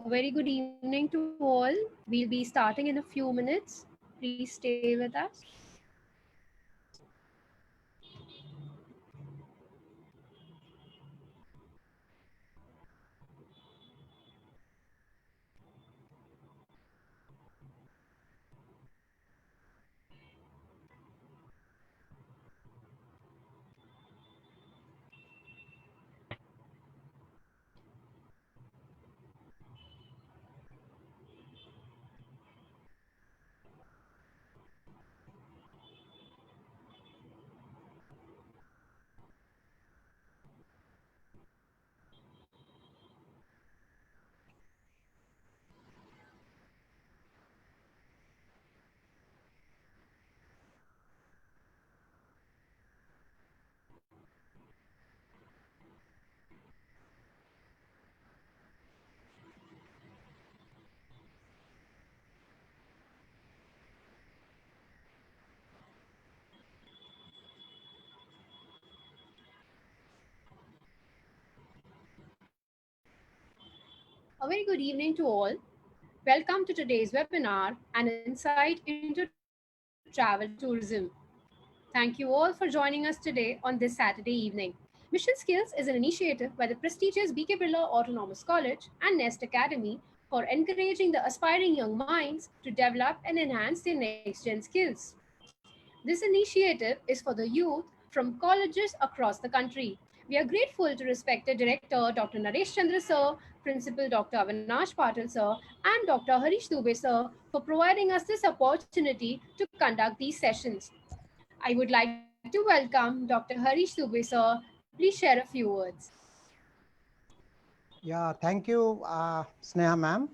A very good evening to all. We'll be starting in a few minutes. Please stay with us. A very good evening to all. Welcome to today's webinar, An Insight into Travel and Tourism. Thank you all for joining us today on this Saturday evening. Mission Skills is an initiative by the prestigious BK Birla Autonomous College and Nest Academy for encouraging the aspiring young minds to develop and enhance their next-gen skills. This initiative is for the youth from colleges across the country. We are grateful to respected Director Dr. Naresh Chandra Sir, Principal Dr. Avinash Patil Sir, and Dr. Harish Dubey Sir for providing us this opportunity to conduct these sessions. I would like to welcome Dr. Harish Dubey Sir. Please share a few words. Yeah, thank you, Sneha ma'am.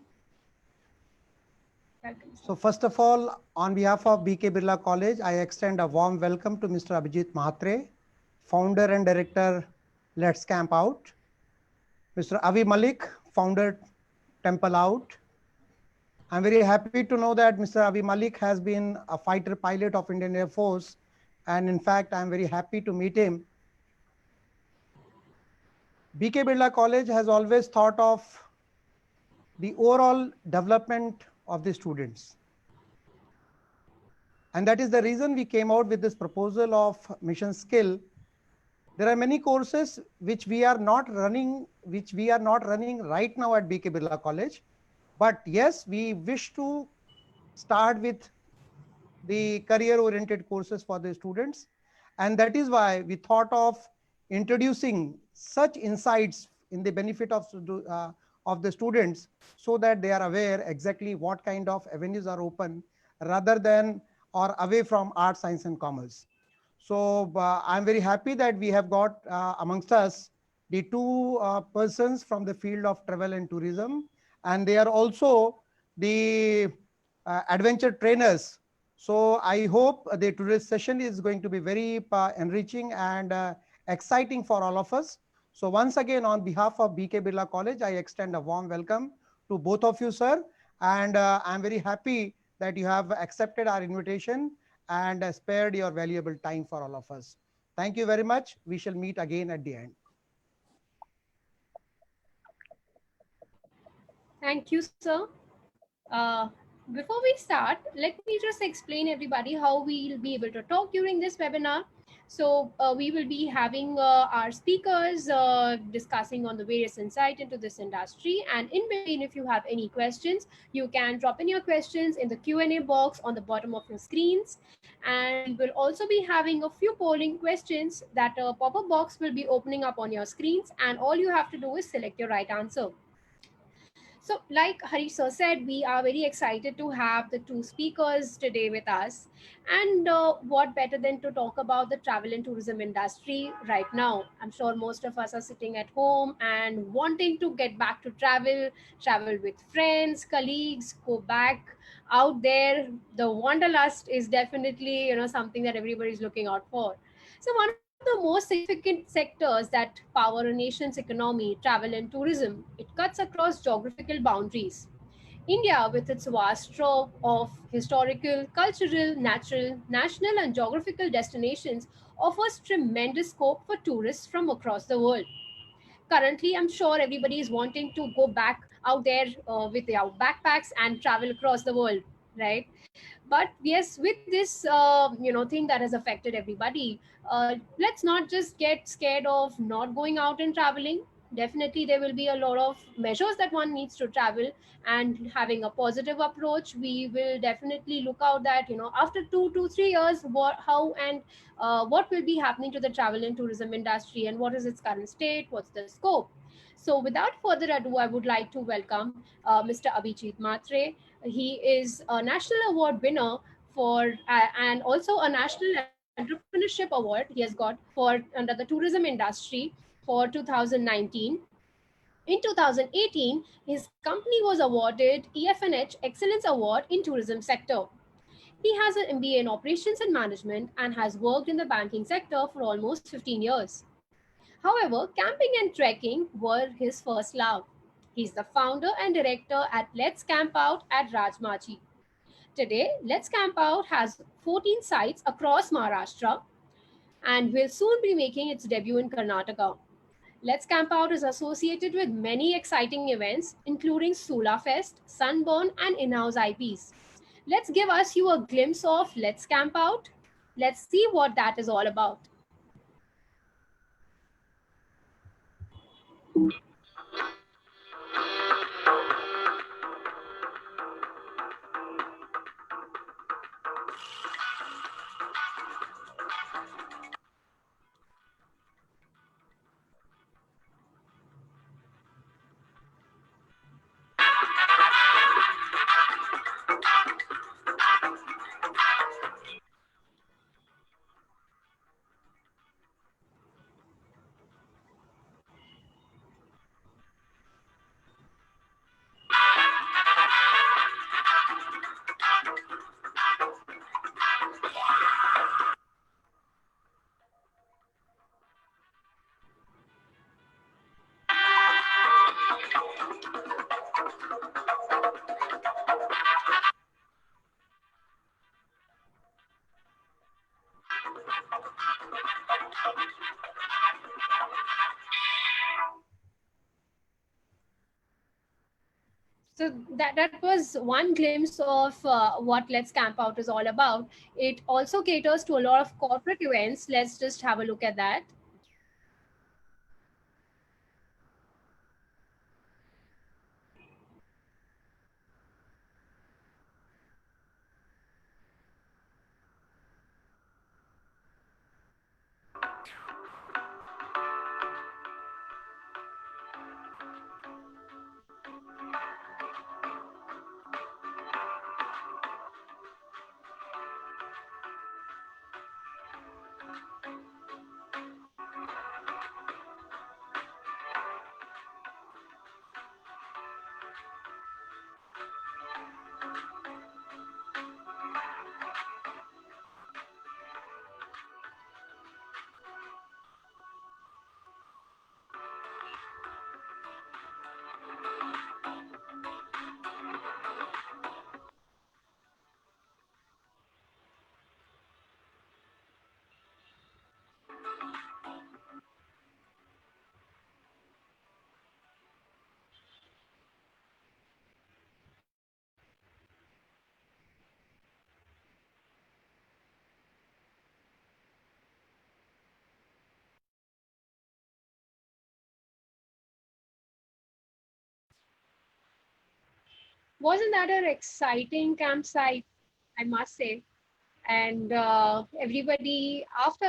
Welcome, sir. So first of all, on behalf of BK Birla College, I extend a warm welcome to Mr. Abhijeet Mhatre, founder and director, Letscampout. Mr. Avi Malik, founder, Temple Out. I'm very happy to know that Mr. Avi Malik has been a fighter pilot of Indian Air Force. And in fact, I'm very happy to meet him. BK Birla College has always thought of the overall development of the students. And that is the reason we came out with this proposal of mission skill. There are many courses which we are not running right now at BK Birla College. But yes, we wish to start with the career-oriented courses for the students. And that is why we thought of introducing such insights in the benefit of the students so that they are aware exactly what kind of avenues are open rather than or away from art, science, and commerce. So I'm very happy that we have got amongst us the two persons from the field of travel and tourism, and they are also the adventure trainers. So I hope the today's session is going to be very enriching and exciting for all of us. So once again, on behalf of BK Birla College, I extend a warm welcome to both of you, sir. And I'm very happy that you have accepted our invitation and spared your valuable time for all of us. Thank you very much. We shall meet again at the end. Thank you, sir. Uh, Before we start, let me just explain everybody how we'll be able to talk during this webinar. So we will be having our speakers discussing on the various insight into this industry. And in between, if you have any questions, you can drop in your questions in the Q&A box on the bottom of your screens. And we will also be having a few polling questions that a pop-up box will be opening up on your screens. And all you have to do is select your right answer. So like Harish sir said, we are very excited to have the two speakers today with us. And what better than to talk about the travel and tourism industry right now? I'm sure most of us are sitting at home and wanting to get back to travel with friends, colleagues, go back out there. The wanderlust is definitely, something that everybody is looking out for. So one of the most significant sectors that power a nation's economy, travel and tourism, it cuts across geographical boundaries. India, with its vast trove of historical, cultural, natural, national, and geographical destinations, offers tremendous scope for tourists from across the world. Currently, I'm sure everybody is wanting to go back out there with their backpacks and travel across the world, right? But yes, with this thing that has affected everybody, let's not just get scared of not going out and traveling. Definitely there will be a lot of measures that one needs to travel, and having a positive approach, we will definitely look out that after 2 to 3 years, what will be happening to the travel and tourism industry, and what is its current state, what's the scope. So without further ado, I would like to welcome Mr. Abhijeet Mhatre. He is a national award winner for and also a National Entrepreneurship Award he has got for under the tourism industry for 2019. In 2018, his company was awarded EF&H Excellence Award in tourism sector. He has an MBA in operations and management and has worked in the banking sector for almost 15 years. However, camping and trekking were his first love. He's the founder and director at Letscampout at Rajmachi. Today, Letscampout has 14 sites across Maharashtra and will soon be making its debut in Karnataka. Letscampout is associated with many exciting events, including SulaFest, Sunburn, and Inhouse IPs. Let's give us you a glimpse of Letscampout. Let's see what that is all about. So that was one glimpse of what Let's Camp Out is all about. It also caters to a lot of corporate events. Let's just have a look at that. Wasn't that an exciting campsite, I must say? And everybody, after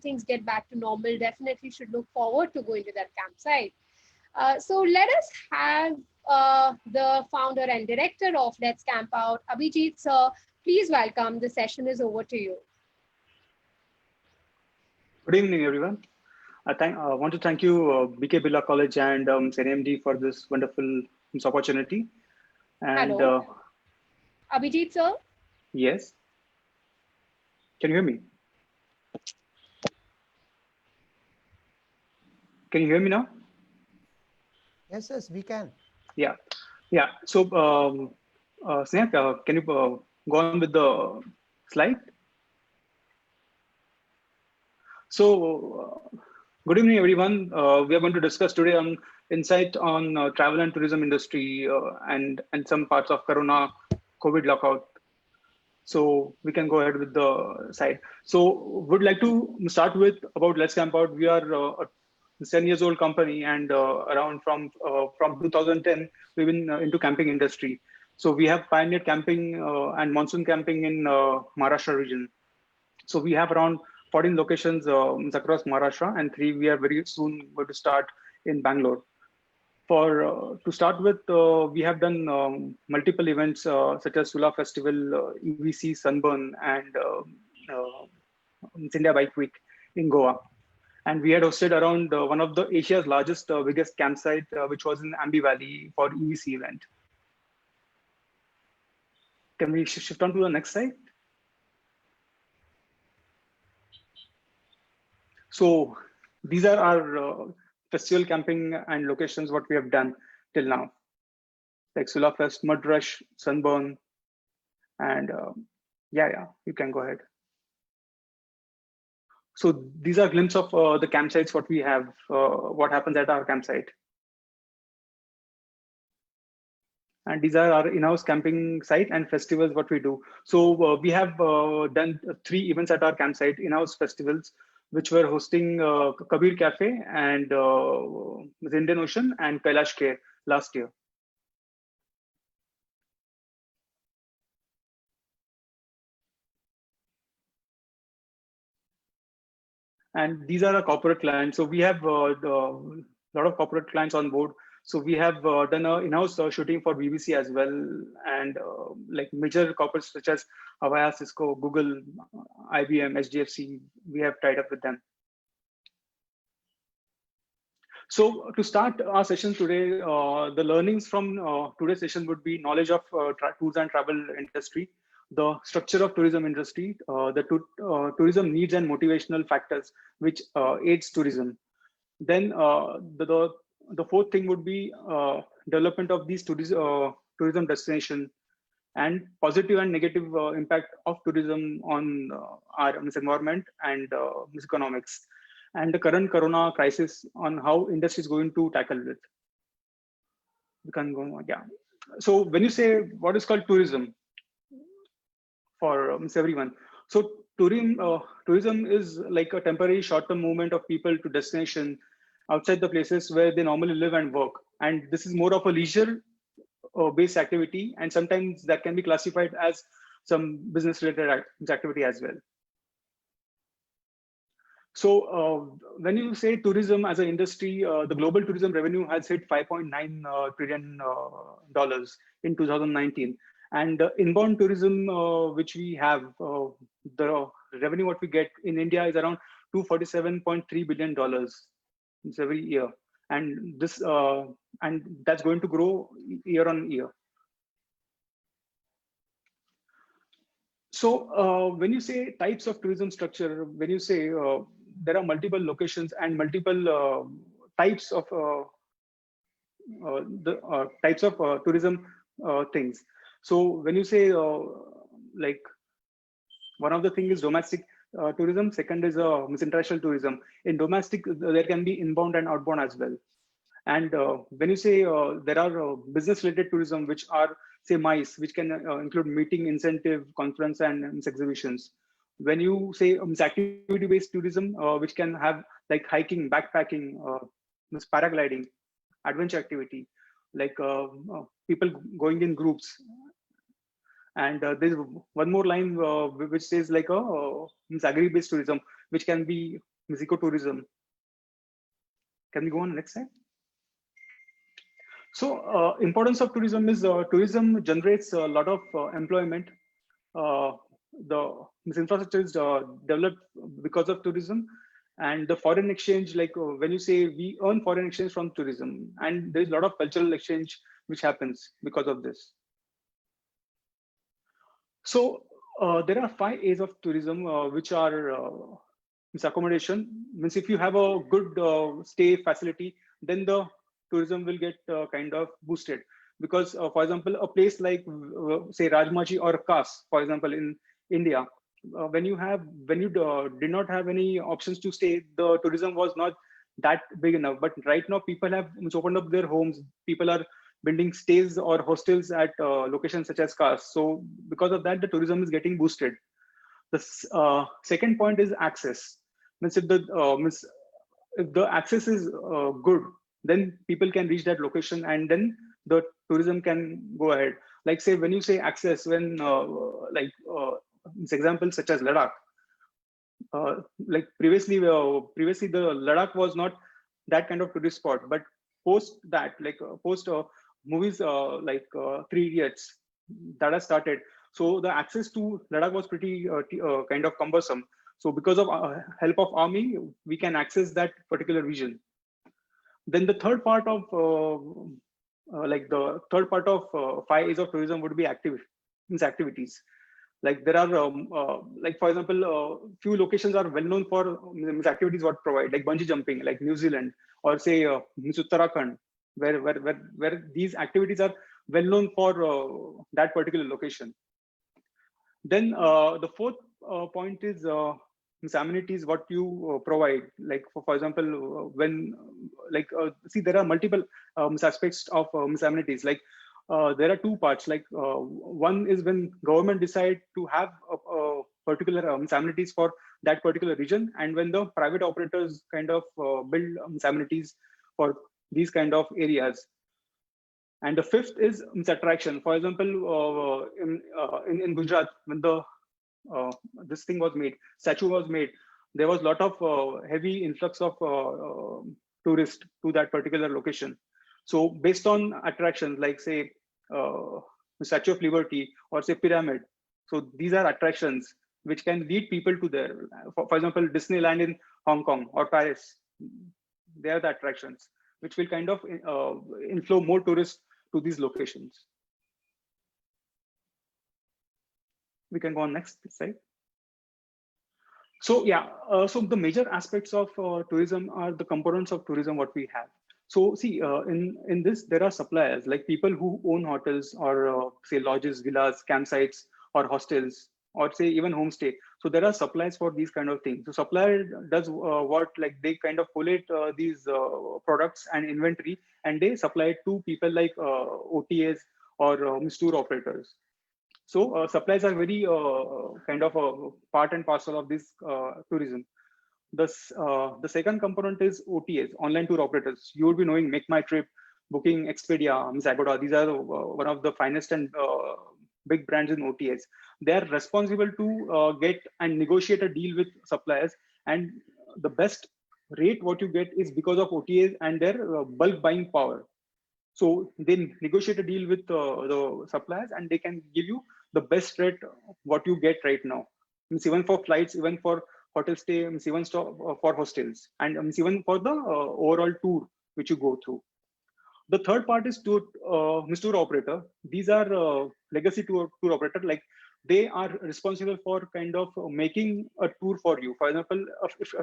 things get back to normal, definitely should look forward to going to that campsite. So let us have the founder and director of Let's Camp Out, Abhijeet sir. Please welcome. The session is over to you. Good evening, everyone. I want to thank you, BK Birla College and CNMD for this wonderful opportunity. And hello, Abhijeet sir. Yes. Can you hear me? Can you hear me now? Yes, yes, we can. Yeah. So, Sneha, can you go on with the slide? So, Good evening, everyone. We are going to discuss today on insight on travel and tourism industry and some parts of Corona COVID lockout. So we can go ahead with the side. So would like to start with about Letscampout. We are a 10 years old company, and around from 2010 we've been into camping industry. So we have pioneered camping and monsoon camping in Maharashtra region. So we have around 14 locations across Maharashtra, and 3 we are very soon going to start in Bangalore. For to start with, we have done multiple events such as Sula Festival, EVC Sunburn, and India Bike Week in Goa. And we had hosted around one of the Asia's largest, biggest campsite, which was in Ambi Valley for EVC event. Can we shift on to the next slide? So these are our festival camping and locations, what we have done till now, like SulaFest, Mud Rush, Sunburn, and you can go ahead. So these are glimpses of the campsites, what we have, what happens at our campsite. And these are our in-house camping site and festivals, what we do. So we have done 3 events at our campsite, in-house festivals, which were hosting Kabir Cafe and the Indian Ocean and Kailash Care last year. And these are our corporate clients. So we have a lot of corporate clients on board. So we have done an in-house shooting for BBC as well, and like major corporates such as Avaya, Cisco, Google, IBM, HDFC, we have tied up with them. So to start our session today, the learnings from today's session would be knowledge of tours and travel industry, the structure of tourism industry, the tourism needs and motivational factors which aids tourism. Then the 4th thing would be development of these tourism destination and positive and negative impact of tourism on our environment and economics, and the current Corona crisis on how industry is going to tackle it. We can go on, yeah. So when you say what is called tourism for everyone, so tourism is like a temporary short-term movement of people to destination outside the places where they normally live and work. And this is more of a leisure based activity, and sometimes that can be classified as some business related activity as well. So when you say tourism as an industry, the global tourism revenue has hit $5.9 trillion in 2019. And inbound tourism, which we have, the revenue what we get in India is around $247.3 billion every year. And this and that's going to grow year on year. So when you say types of tourism structure, when you say there are multiple locations and multiple types of tourism things. So when you say like one of the things is domestic tourism, second is international tourism. In domestic, there can be inbound and outbound as well. And when you say there are business related tourism, which are say MICE, which can include meeting, incentive, conference, and exhibitions. When you say activity based tourism, which can have like hiking, backpacking, paragliding, adventure activity, like people going in groups. And there's one more line which says like agri-based tourism, which can be ecotourism. Can we go on next slide? So importance of tourism is tourism generates a lot of employment. The infrastructure is developed because of tourism, and the foreign exchange, like when you say we earn foreign exchange from tourism, and there's a lot of cultural exchange which happens because of this. So there are 5 A's of tourism, which are accommodation. Means if you have a good stay facility, then the tourism will get kind of boosted. Because for example, a place like say Rajmachi or Kas, for example, in India, when you did not have any options to stay, the tourism was not that big enough. But right now people have opened up their homes. People are building stays or hostels at locations such as cars. So because of that, the tourism is getting boosted. The second point is access. Means if the access is good, then people can reach that location, and then the tourism can go ahead. Like say, when you say access, when examples such as Ladakh, like previously the Ladakh was not that kind of tourist spot, but post that, post movies Three Idiots that has started, so the access to Ladakh was pretty kind of cumbersome. So because of help of army, we can access that particular region. Then the third part of five A's of tourism would be activities. Like there are for example, few locations are well known for activities what provide, like bungee jumping, like New Zealand, or say Uttarakhand, where these activities are well known for that particular location. Then the fourth point is amenities what you provide. Like for example, when see, there are multiple aspects of amenities. Like there are two parts. Like one is when government decide to have a particular amenities for that particular region, and when the private operators kind of build amenities for these kind of areas. And the fifth is attraction. For example, in Gujarat, when the this thing was made, statue was made, there was a lot of heavy influx of tourists to that particular location. So based on attractions, like say the Statue of Liberty or say Pyramid, so these are attractions which can lead people to there. For example, Disneyland in Hong Kong or Paris, they are the attractions which will kind of inflow more tourists to these locations. We can go on next slide. So yeah, so the major aspects of tourism are the components of tourism what we have. So see, in this, there are suppliers, like people who own hotels or say lodges, villas, campsites, or hostels, or say even homestay. So there are suppliers for these kind of things. So supplier does what, like they kind of collate these products and inventory, and they supply it to people like OTAs or tour operators. So supplies are very kind of a part and parcel of this tourism. The second component is OTAs, online tour operators. You would be knowing Make My Trip, Booking, Expedia, Agoda. These are one of the finest and big brands in OTAs. They are responsible to get and negotiate a deal with suppliers, and the best rate what you get is because of OTAs and their bulk buying power. So they negotiate a deal with the suppliers, and they can give you the best rate what you get right now. Means even for flights, even for hotel stay, means even for hostels, and even for the overall tour which you go through. The third part is tour operator. These are legacy tour operator. Like they are responsible for kind of making a tour for you. For example,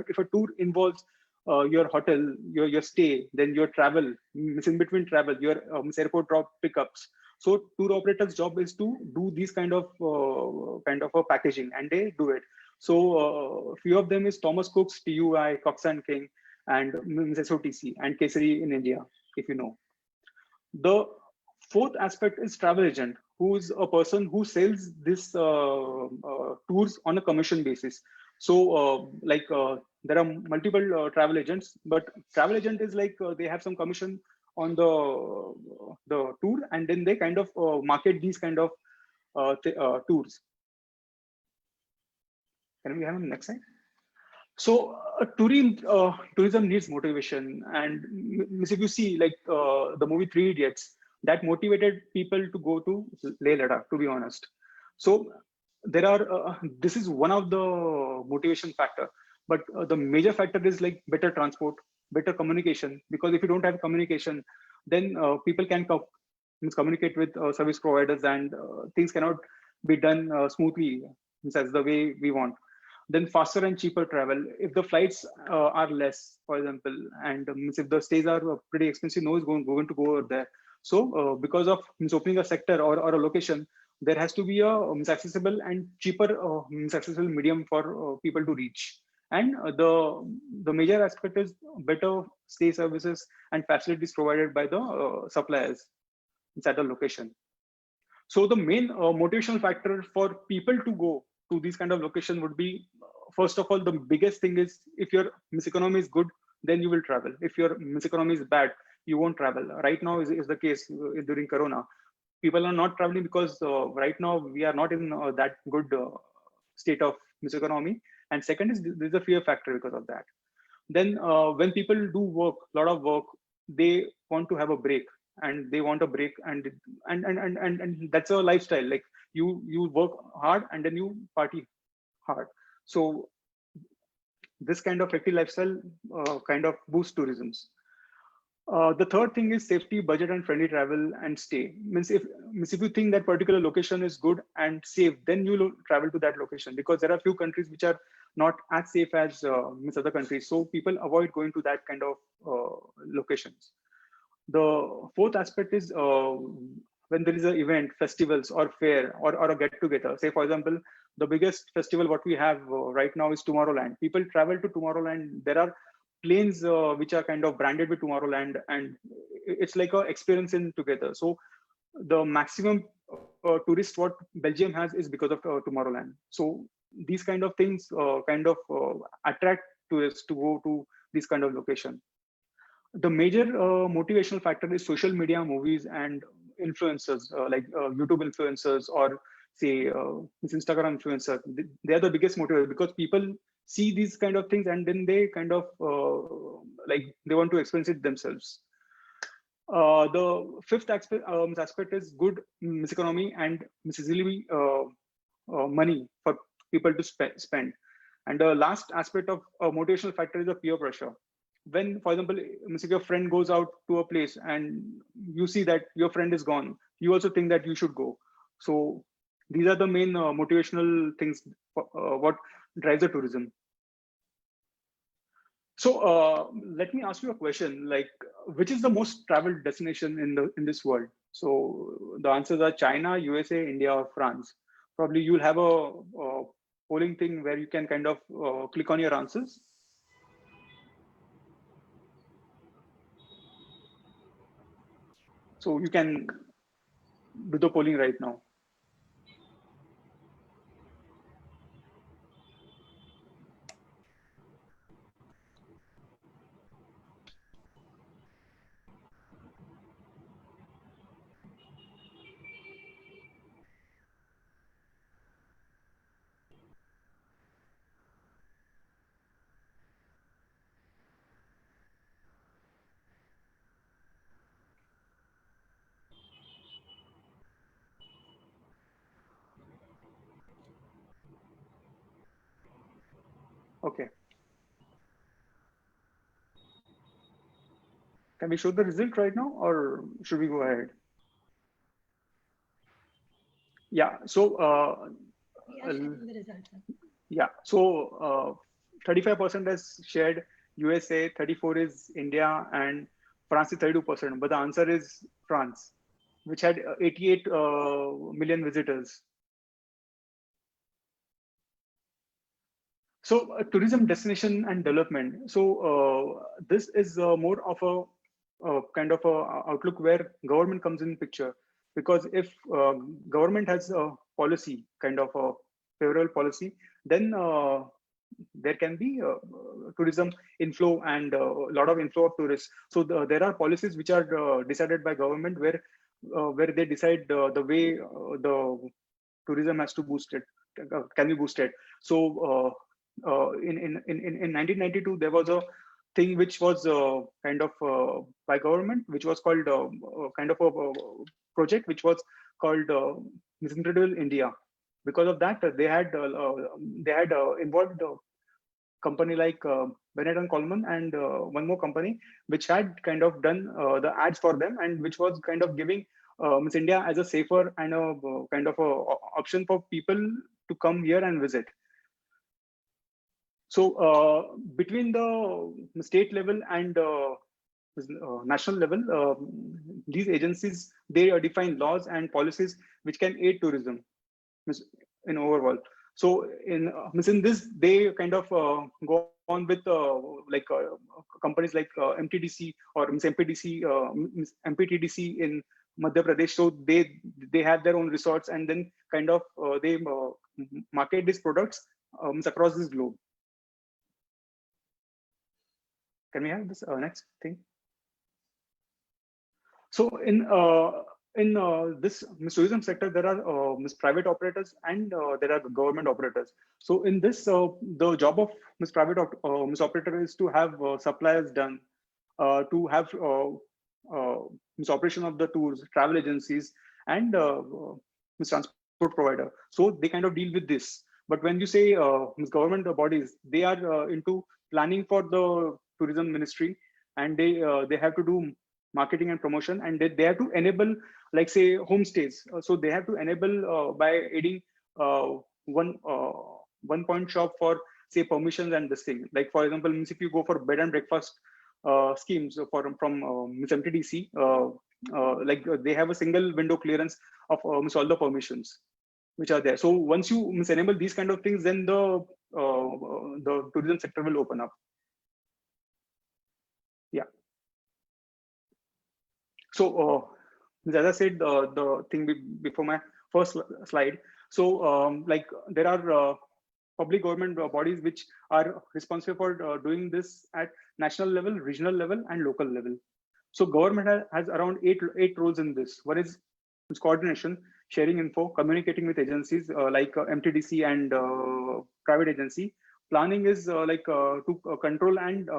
if a tour involves your hotel, your stay, then your travel, in between travel, your airport drop pickups. So tour operators' job is to do these kind of a packaging, and they do it. So few of them is Thomas Cook's, TUI, Cox and King, and SOTC, and Kesari in India, if you know. The fourth aspect is travel agent, who is a person who sells this tours on a commission basis. So there are multiple travel agents, but travel agent is like they have some commission on the tour, and then they kind of market these kind of tours. Can we have the next slide? So tourism needs motivation, and if you see like the movie Three Idiots, that motivated people to go to Leh Ladakh, to be honest. So there are this is one of the motivation factor, but the major factor is like better transport, better communication, because if you don't have communication, then people can communicate with service providers, and things cannot be done smoothly as the way we want. Then faster and cheaper travel. If the flights are less, for example, and if the stays are pretty expensive, no one is going to go over there. So because of opening a sector or a location, there has to be a accessible and cheaper accessible medium for people to reach. And the major aspect is better stay services and facilities provided by the suppliers at the location. So the main motivational factor for people to go to these kind of location would be, first of all, the biggest thing is if your economy is good, then you will travel. If your economy is bad, you won't travel. Right now is the case during Corona. People are not traveling because right now we are not in that good state of economy. And second is there's a fear factor because of that. Then when people do work, a lot of work, they want to have a break, and they want a break, and that's a lifestyle. Like you work hard and then you party hard. So this kind of active lifestyle kind of boosts tourism. The third thing is safety, budget, and friendly travel and stay. Means if you think that particular location is good and safe, then you will travel to that location, because there are few countries which are not as safe as other countries. So people avoid going to that kind of locations. The fourth aspect is when there is an event, festivals or fair or a get together. Say for example, the biggest festival what we have right now is Tomorrowland. People travel to Tomorrowland. There are planes which are kind of branded with Tomorrowland, and it's like a experience in together. So the maximum tourist what Belgium has is because of Tomorrowland. So these kind of things attract tourists to go to this kind of location. The major motivational factor is social media, movies, and influencers like YouTube influencers or say Instagram influencer. They are the biggest motivator, because people see these kind of things and then they kind of like they want to experience it themselves. The fifth aspect is good economy and easily money for people to spend. And the last aspect of a motivational factor is the peer pressure. When, for example, if your friend goes out to a place and you see that your friend is gone, you also think that you should go. So these are the main motivational things what drives the tourism. So let me ask you a question, like which is the most traveled destination in this world? So the answers are China, USA, India, or France. Probably you'll have a polling thing where you can kind of click on your answers. So you can do the polling right now. Okay. Can we show the result right now, or should we go ahead? Yeah. So yeah. So 35% has shared USA, 34 is India, and France is 32%. But the answer is France, which had 88 million visitors. So tourism destination and development. So this is more of a kind of a outlook where government comes in picture, because if government has a policy, kind of a favorable policy, then there can be tourism inflow and a lot of inflow of tourists. So there are policies which are decided by government where they decide the way the tourism has to boost it, can be boosted. So in 1992 there was a thing which was kind of by government, which was called kind of a project which was called Incredible India. Because of that, they had involved a company like Bennett and Coleman and one more company which had kind of done the ads for them, and which was kind of giving Miss India as a safer and a kind of a option for people to come here and visit. So between the state level and national level, these agencies, they define laws and policies which can aid tourism in overall. So in this, they kind of go on with companies like MTDC or MPDC, MPTDC in Madhya Pradesh. So they have their own resorts, and then kind of they market these products across this globe. Can we have this next thing? So in this tourism sector, there are private operators and there are government operators. So in this, the job of private operator is to have suppliers done, to have operation of the tours, travel agencies, and transport provider. So they kind of deal with this. But when you say government bodies, they are into planning for the tourism ministry, and they have to do marketing and promotion, and they have to enable, like say, homestays. So they have to enable by aiding one point shop for say permissions and this thing. Like for example, if you go for bed and breakfast schemes from MTDC, like they have a single window clearance of all the permissions which are there. So once you enable these kind of things, then the tourism sector will open up. Yeah. So as I said, the thing before my first slide. So like there are public government bodies which are responsible for doing this at national level, regional level, and local level. So government has around eight roles in this. One is coordination, sharing info, communicating with agencies like MTDC and private agency. Planning is to control and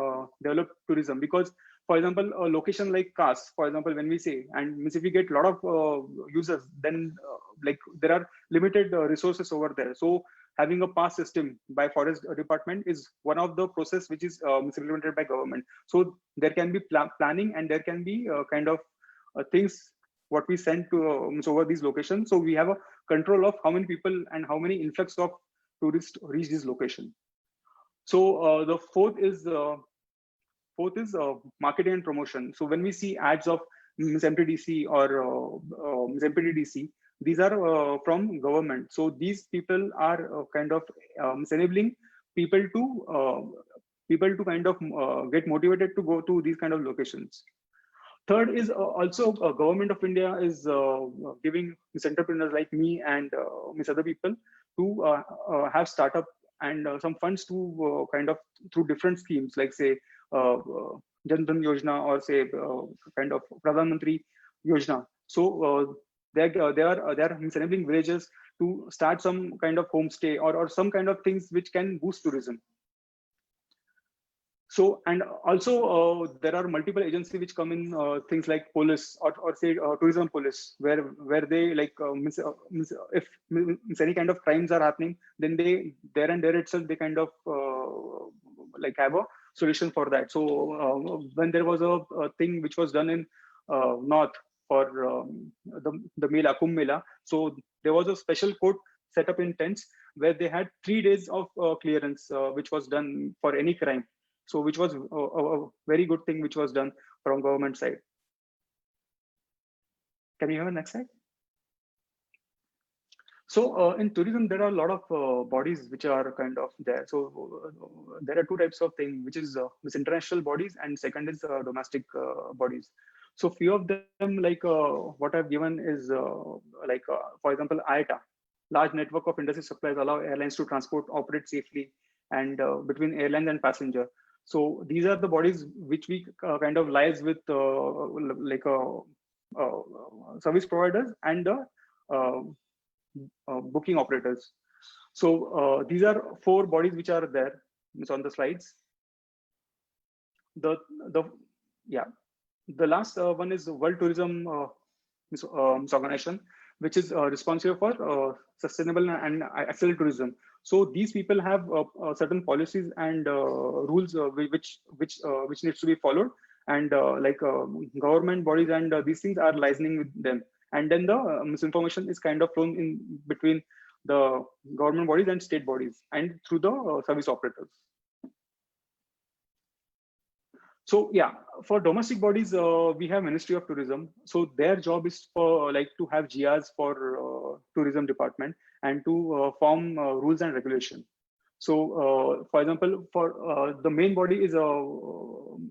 develop tourism, because for example, a location like Kas, for example, when we say, and if we get a lot of users, then like there are limited resources over there. So having a pass system by forest department is one of the process which is implemented by government. So there can be planning, and there can be kind of things what we send to over these locations. So we have a control of how many people and how many influx of tourists reach this location. So the fourth is marketing and promotion. So when we see ads of MTDC or MPDC, these are from government. So these people are kind of enabling people to kind of get motivated to go to these kind of locations. Third is also government of India is giving entrepreneurs like me and other people to have startup and some funds to kind of through different schemes, like say Jan Dhan Yojana or say kind of Pradhan Mantri Yojana. So they are enabling villages to start some kind of homestay or some kind of things which can boost tourism. So, and also there are multiple agencies which come in things like police or say tourism police, where they like if any kind of crimes are happening, then they there and there itself they kind of like have a solution for that. So when there was a thing which was done in north for the Mela, Kumbh Mela, so there was a special court set up in tents where they had 3 days of clearance which was done for any crime. So which was a very good thing which was done from government side. Can you have a next slide? So in tourism, there are a lot of bodies which are kind of there. So there are 2 types of things, which is international bodies, and second is domestic bodies. So few of them, like what I've given is for example, IATA, large network of industry suppliers allow airlines to transport, operate safely, and between airlines and passenger. So these are the bodies which we kind of liaise with service providers and the booking operators. So these are 4 bodies which are there. It's on the slides. The last one is World Tourism Organization, which is responsible for sustainable and accessible tourism. So these people have certain policies and rules which needs to be followed, and government bodies and these things are liaising with them, and then the misinformation is kind of flown in between the government bodies and state bodies and through the service operators. So yeah, for domestic bodies, we have Ministry of Tourism. So their job is for to have GRs for tourism department, and to form rules and regulation. So, for example, for the main body is a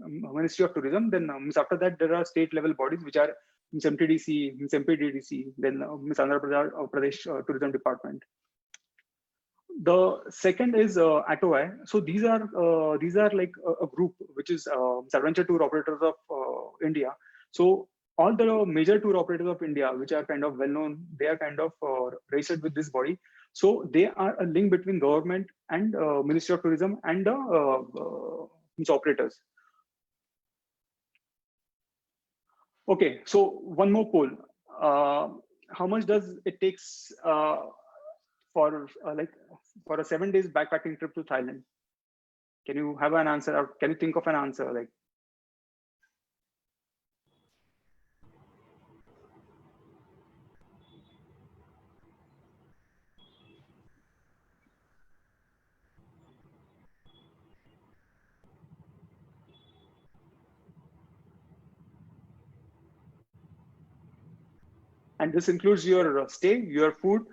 Ministry of Tourism. Then after that, there are state level bodies which are MTDC, MPDDC, then Andhra Pradesh Tourism Department. The second is ATOI. So these are like a group which is adventure tour operators of India. So all the major tour operators of India, which are kind of well known, they are kind of registered with this body. So they are a link between government and Ministry of Tourism and these operators. Okay, so one more poll. How much does it takes for a 7 days backpacking trip to Thailand? Can you have an answer, or can you think of an answer? Like, and this includes your stay, your food,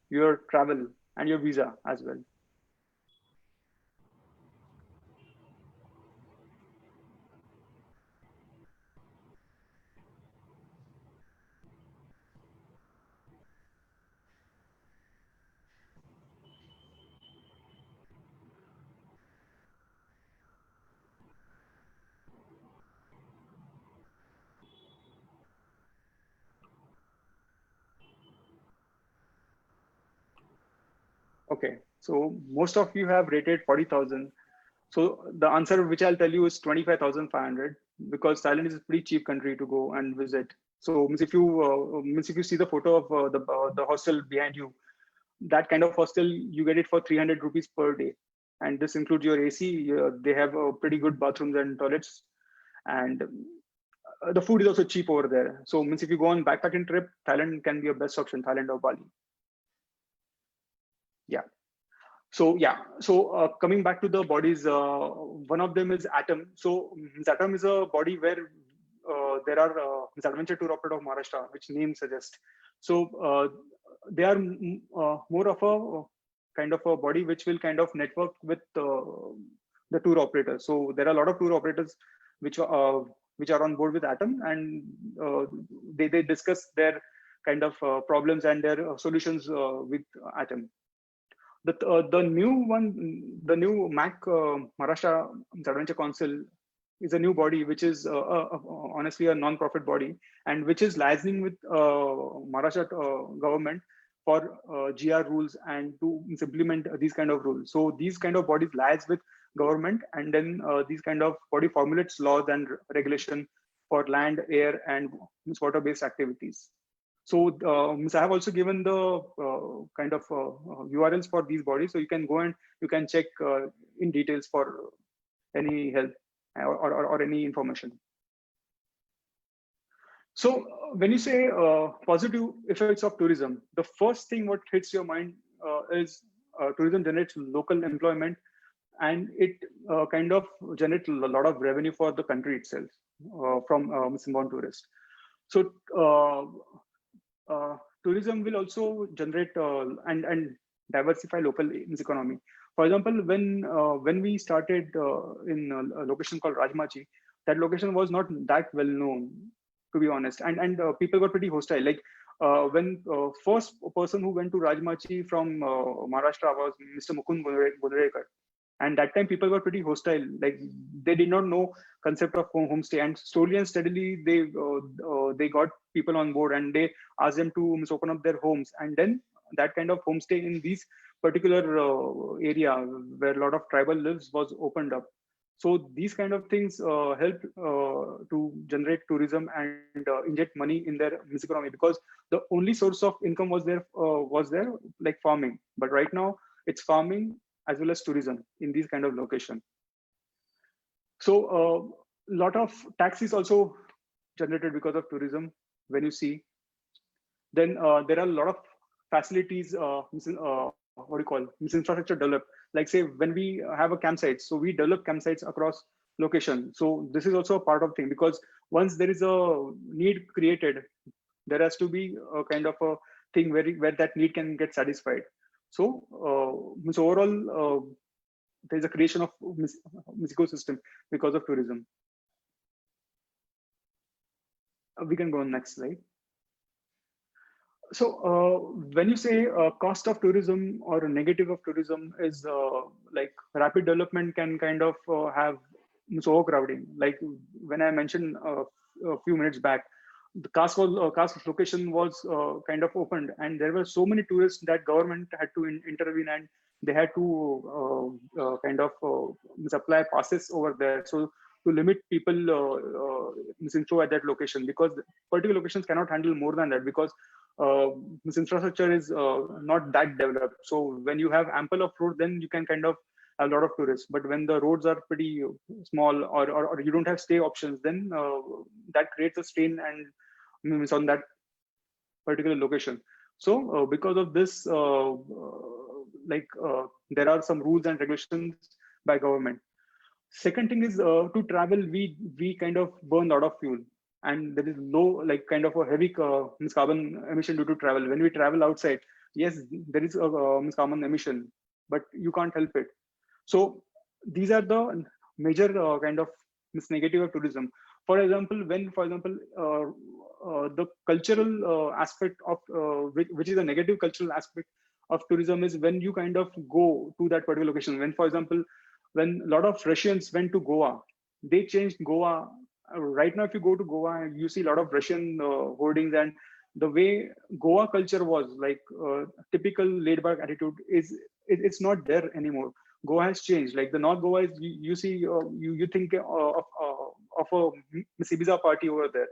your travel, and your visa as well. Okay, so most of you have rated 40,000. So the answer which I'll tell you is 25,500, because Thailand is a pretty cheap country to go and visit. So if you see the photo of the hostel behind you, that kind of hostel, you get it for 300 rupees per day, and this includes your AC. They have pretty good bathrooms and toilets, and the food is also cheap over there. So if you go on backpacking trip, Thailand can be your best option, Thailand or Bali. Yeah. So coming back to the bodies, one of them is Atom. So Atom is a body where there are adventure tour operator of Maharashtra, which name suggests. So they are more of a kind of a body which will kind of network with the tour operators. So there are a lot of tour operators which are on board with Atom, and they discuss their kind of problems and their solutions with Atom. The new MAC Maharashtra Adventure Council is a new body which is honestly a non-profit body, and which is liaising with Maharashtra government for GR rules and to implement these kind of rules. So these kind of bodies liaise with government, and then these kind of body formulates laws and regulation for land, air, and water-based activities. So I have also given the kind of URLs for these bodies, so you can go and you can check in details for any help or any information. So when you say positive effects of tourism, the first thing what hits your mind is tourism generates local employment, and it kind of generates a lot of revenue for the country itself from inbound tourists. So tourism will also generate and diversify local economy. For example, when we started in a location called Rajmachi, that location was not that well known, to be honest, and people were pretty hostile. Like when first person who went to Rajmachi from Maharashtra was Mr. Mukund Godrekar. And that time people were pretty hostile. Like they did not know concept of homestay, and slowly and steadily they got people on board, and they asked them to open up their homes. And then that kind of homestay in these particular area where a lot of tribal lives was opened up. So these kind of things help to generate tourism and inject money in their economy, because the only source of income was there like farming. But right now it's farming as well as tourism in these kind of location. So a lot of tax is also generated because of tourism. When you see, then there are a lot of facilities, what do you call, infrastructure developed. Like say when we have a campsite, so we develop campsites across location. So this is also a part of thing, because once there is a need created, there has to be a kind of a thing where that need can get satisfied. So overall, there's a creation of ecosystem because of tourism. We can go on next slide. So when you say cost of tourism or negative of tourism is like rapid development can kind of have overcrowding. Like when I mentioned a few minutes back, the caste location was kind of opened, and there were so many tourists that government had to intervene, and they had to kind of supply passes over there. So to limit people intro at that location, because particular locations cannot handle more than that, because this infrastructure is not that developed. So when you have ample of road, then you can kind of have a lot of tourists. But when the roads are pretty small, or you don't have stay options, then that creates a strain and means on that particular location. So because of this, there are some rules and regulations by government. Second thing is to travel, we kind of burn a lot of fuel, and there is low, like kind of a heavy carbon emission due to travel. When we travel outside, yes, there is a carbon emission, but you can't help it. So these are the major kind of negative of tourism. For example, the cultural aspect of which is a negative cultural aspect of tourism is when you kind of go to that particular location. When, for example, when a lot of Russians went to Goa, they changed Goa. Right now, if you go to Goa, you see a lot of Russian hoardings, and the way Goa culture was, like typical laid-back attitude, it's not there anymore. Goa has changed. Like the North Goa is, you see, you think of a Ibiza party over there.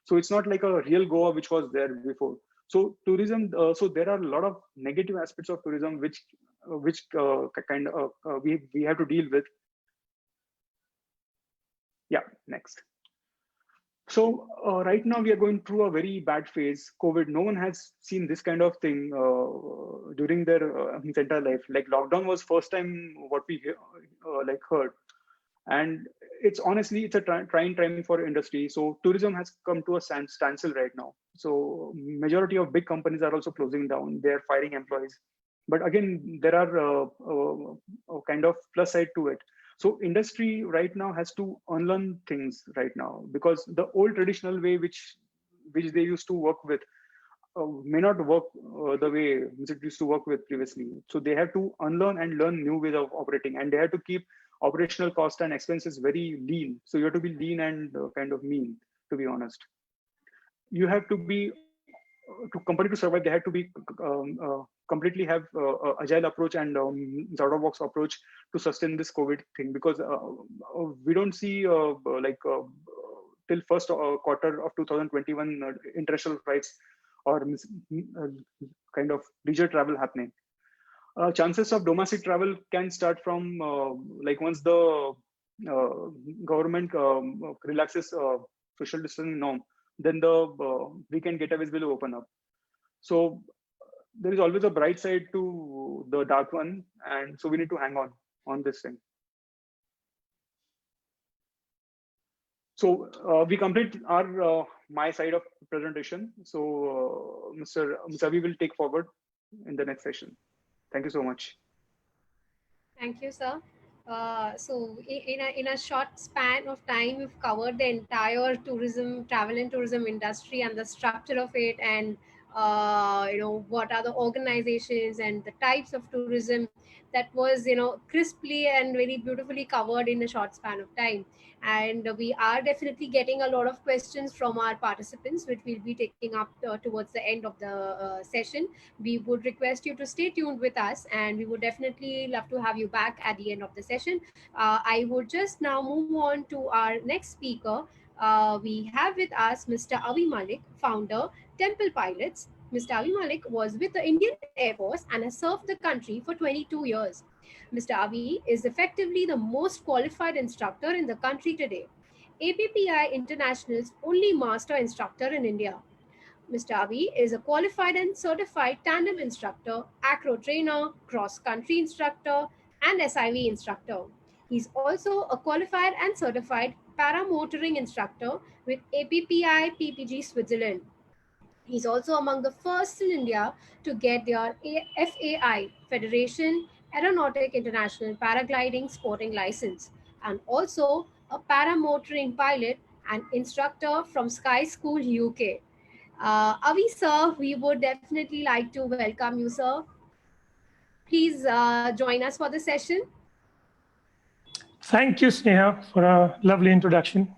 So it's not like a real Goa which was there before. So tourism, so there are a lot of negative aspects of tourism which we have to deal with. Yeah, next. So right now we are going through a very bad phase. COVID, no one has seen this kind of thing during their entire life. Like lockdown was first time what we heard. And it's honestly, it's a trying time for industry. So tourism has come to a standstill right now. So majority of big companies are also closing down. They're firing employees. But again, there are a kind of plus side to it. So industry right now has to unlearn things right now, because the old traditional way which they used to work with may not work the way it used to work with previously. So they have to unlearn and learn new ways of operating, and they have to keep operational cost and expenses very lean. So you have to be lean and kind of mean, to be honest. You have to be, to company to survive, they have to be completely have agile approach and out of box approach to sustain this COVID thing, because we don't see till first quarter of 2021 international flights or kind of leisure travel happening. Chances of domestic travel can start from once the government relaxes social distancing norm, then the weekend getaways will open up. So there is always a bright side to the dark one, and so we need to hang on this thing. So we complete our my side of presentation. So Mr. Avi will take forward in the next session. Thank you so much. Thank you, sir. So in a short span of time, we've covered the entire travel and tourism industry and the structure of it, and what are the organizations and the types of tourism. That was crisply and very beautifully covered in a short span of time. And we are definitely getting a lot of questions from our participants, which we'll be taking up towards the end of the session. We would request you to stay tuned with us, and we would definitely love to have you back at the end of the session. I would just now move on to our next speaker. We have with us Mr. Avi Malik, founder, Temple Pilots. Mr. Avi Malik was with the Indian Air Force and has served the country for 22 years. Mr. Avi is effectively the most qualified instructor in the country today. APPI International's only master instructor in India. Mr. Avi is a qualified and certified tandem instructor, acro trainer, cross-country instructor, and SIV instructor. He's also a qualified and certified paramotoring instructor with APPI PPG Switzerland. He's also among the first in India to get their FAI, Federation Aeronautic International Paragliding Sporting License, and also a paramotoring pilot and instructor from Sky School UK. Avi sir, we would definitely like to welcome you, sir. Please join us for the session. Thank you, Sneha, for a lovely introduction.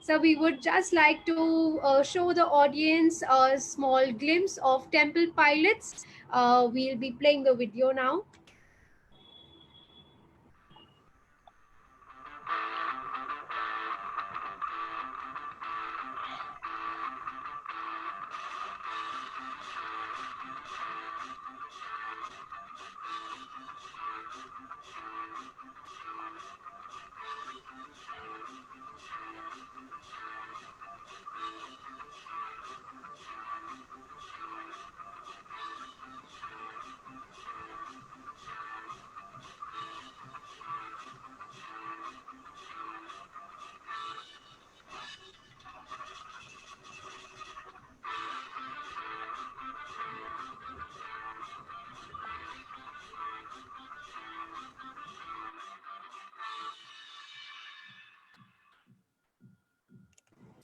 So we would just like to show the audience a small glimpse of temple pilots. We'll be playing the video now.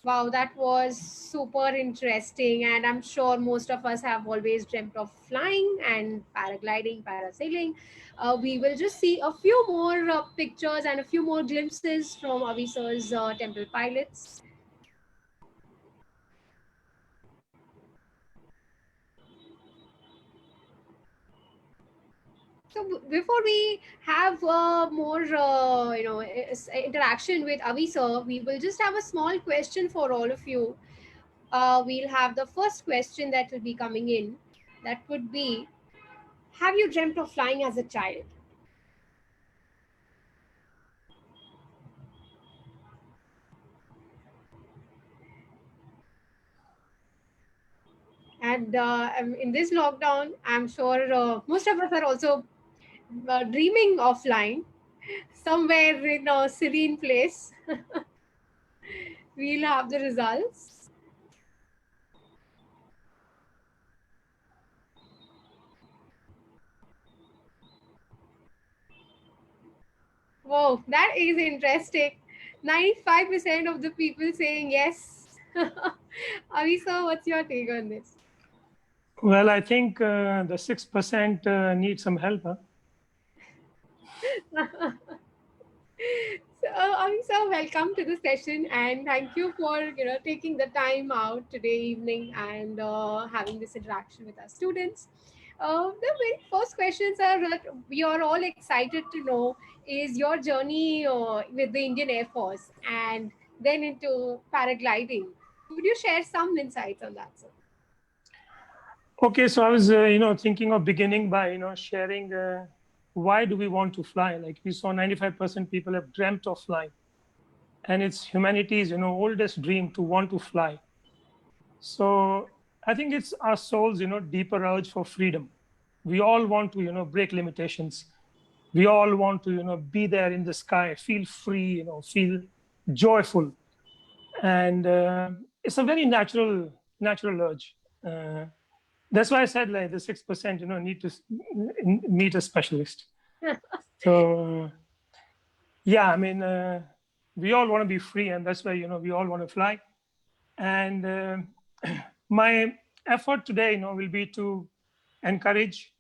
Wow, that was super interesting. And I'm sure most of us have always dreamt of flying and paragliding, parasailing. We will just see a few more pictures and a few more glimpses from Avi sir's temple pilots. So before we have more, interaction with Avi sir, we will just have a small question for all of you. We'll have the first question that will be coming in. That would be, have you dreamt of flying as a child? And in this lockdown, I'm sure most of us are also dreaming of flying somewhere in a serene place. We'll have the results. Whoa, that is interesting. 95% of the people saying yes. Avi sir, what's your take on this? Well, I think the 6% need some help. Huh? So, Avi sir, welcome to the session, and thank you for taking the time out today evening and having this interaction with our students. The very first questions are that we are all excited to know is your journey with the Indian Air Force and then into paragliding. Could you share some insights on that, sir? Okay, so I was, thinking of beginning by, sharing why do we want to fly? Like we saw 95% people have dreamt of flying. And it's humanity's, oldest dream to want to fly. So I think it's our soul's, deeper urge for freedom. We all want to, break limitations. We all want to, be there in the sky, feel free, feel joyful. And it's a very natural urge. That's why I said like the 6%, need to meet a specialist. So yeah, I mean, we all want to be free, and that's why we all want to fly. And my effort today, will be to encourage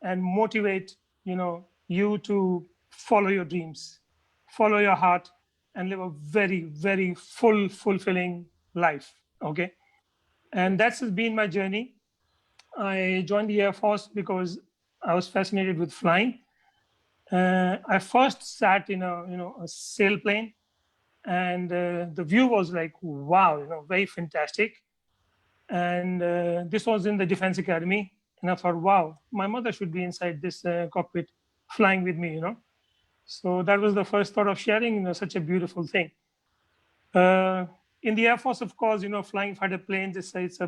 and motivate, you to follow your dreams, follow your heart, and live a very, very fulfilling life. Okay, and that's been my journey. I joined the Air Force because I was fascinated with flying. I first sat in a sailplane, and the view was like, wow, very fantastic. And this was in the Defense Academy, and I thought, wow, my mother should be inside this cockpit flying with me, So that was the first thought of sharing, such a beautiful thing. In the Air Force, of course, flying fighter planes, it's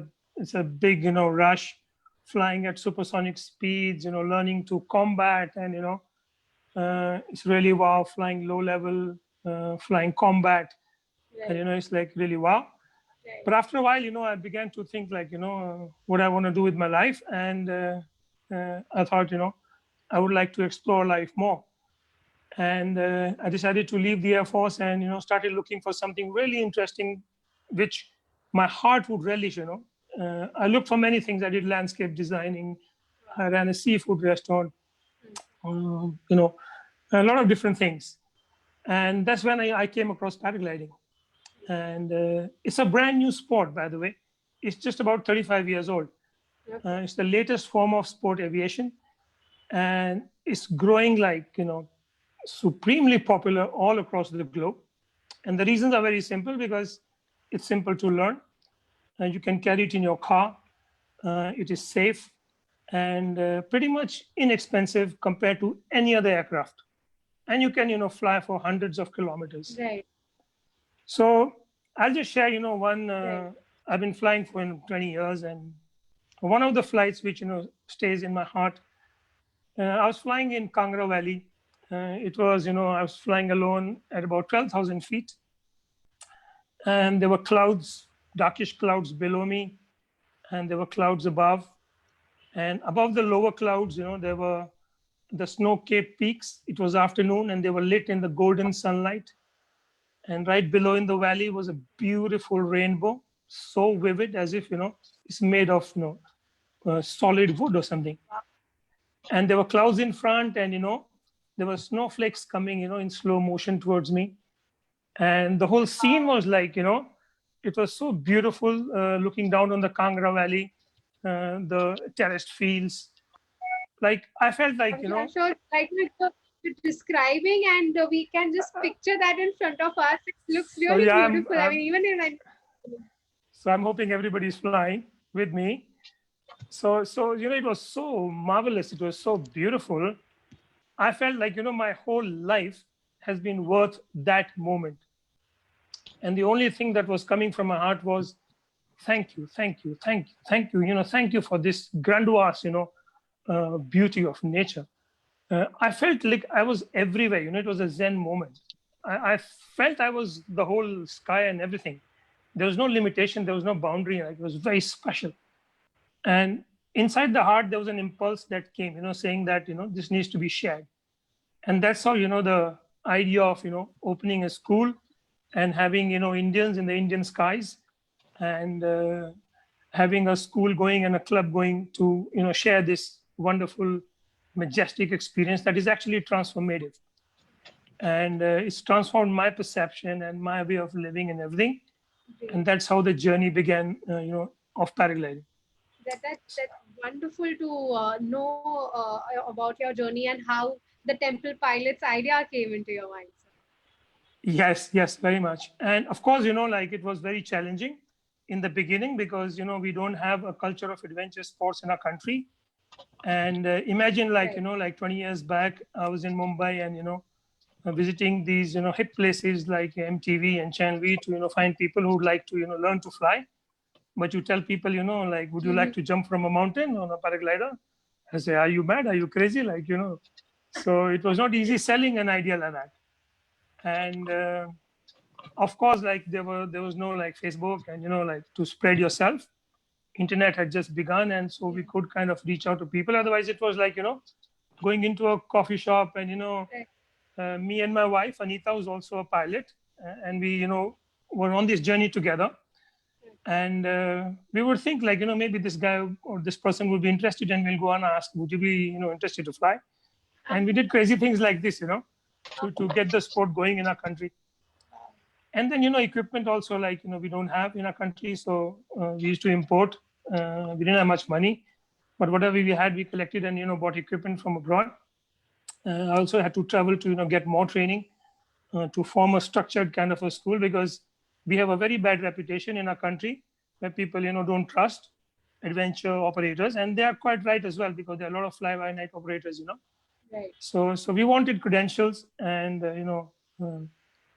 a big, rush, flying at supersonic speeds, learning to combat, and it's really wow. Flying low level, flying combat, and it's like really wow. But after a while, I began to think like, what I want to do with my life. And I thought, I would like to explore life more. And I decided to leave the Air Force and, started looking for something really interesting, which my heart would relish, I looked for many things. I did landscape designing. I ran a seafood restaurant, a lot of different things. And that's when I came across paragliding. And it's a brand new sport, by the way. It's just about 35 years old. It's the latest form of sport aviation. And it's growing like, supremely popular all across the globe. And the reasons are very simple, because it's simple to learn. You can carry it in your car. It is safe and pretty much inexpensive compared to any other aircraft. And you can, fly for hundreds of kilometers. Right. So I'll just share, one, Right. I've been flying for 20 years. And one of the flights which, stays in my heart, I was flying in Kangra Valley. It was, I was flying alone at about 12,000 feet. And there were clouds, darkish clouds below me. And there were clouds above. And above the lower clouds, there were the snow-capped peaks. It was afternoon and they were lit in the golden sunlight. And right below in the valley was a beautiful rainbow, so vivid, as if, it's made of, solid wood or something. And there were clouds in front and, there were snowflakes coming, in slow motion towards me. And the whole scene was like, it was so beautiful looking down on the Kangra Valley, the terraced fields. Like, I felt like, Yeah, sure. Right now you're describing, and we can just picture that in front of us. It looks really beautiful. I mean, even in So I'm hoping everybody's flying with me. So it was so marvelous. It was so beautiful. I felt like, my whole life has been worth that moment. And the only thing that was coming from my heart was, thank you, thank you, thank you, thank you, thank you for this grandiose, beauty of nature. I felt like I was everywhere, it was a Zen moment. I felt I was the whole sky and everything. There was no limitation, there was no boundary, like it was very special. And inside the heart, there was an impulse that came, saying that, this needs to be shared. And that's how, the idea of, opening a school and having, Indians in the Indian skies and having a school going and a club going to, share this wonderful, majestic experience that is actually transformative. And it's transformed my perception and my way of living and everything. And that's how the journey began, of paragliding. That's wonderful to know about your journey and how the temple pilot's idea came into your mind. Yes, very much. And of course, like it was very challenging in the beginning because, we don't have a culture of adventure sports in our country. And imagine like, Right. Like 20 years back, I was in Mumbai and, visiting these, hip places like MTV and Channel V to, find people who would like to, learn to fly. But you tell people, like, would you like to jump from a mountain on a paraglider? I say, are you mad? Are you crazy? Like, so it was not easy selling an idea like that. And of course, like there was no like Facebook and, like to spread yourself. Internet had just begun. And so we could kind of reach out to people. Otherwise, it was like, going into a coffee shop and, me and my wife, Anita, was also a pilot. And we, were on this journey together. And we would think like, maybe this guy or this person would be interested and we'll go and ask, would you be, interested to fly? And we did crazy things like this, to get the sport going in our country. And then, equipment also like, we don't have in our country. So we used to import. We didn't have much money, but whatever we had, we collected and, bought equipment from abroad. I also had to travel to, get more training to form a structured kind of a school because we have a very bad reputation in our country where people, don't trust adventure operators. And they are quite right as well because there are a lot of fly-by-night operators, Right. So we wanted credentials and,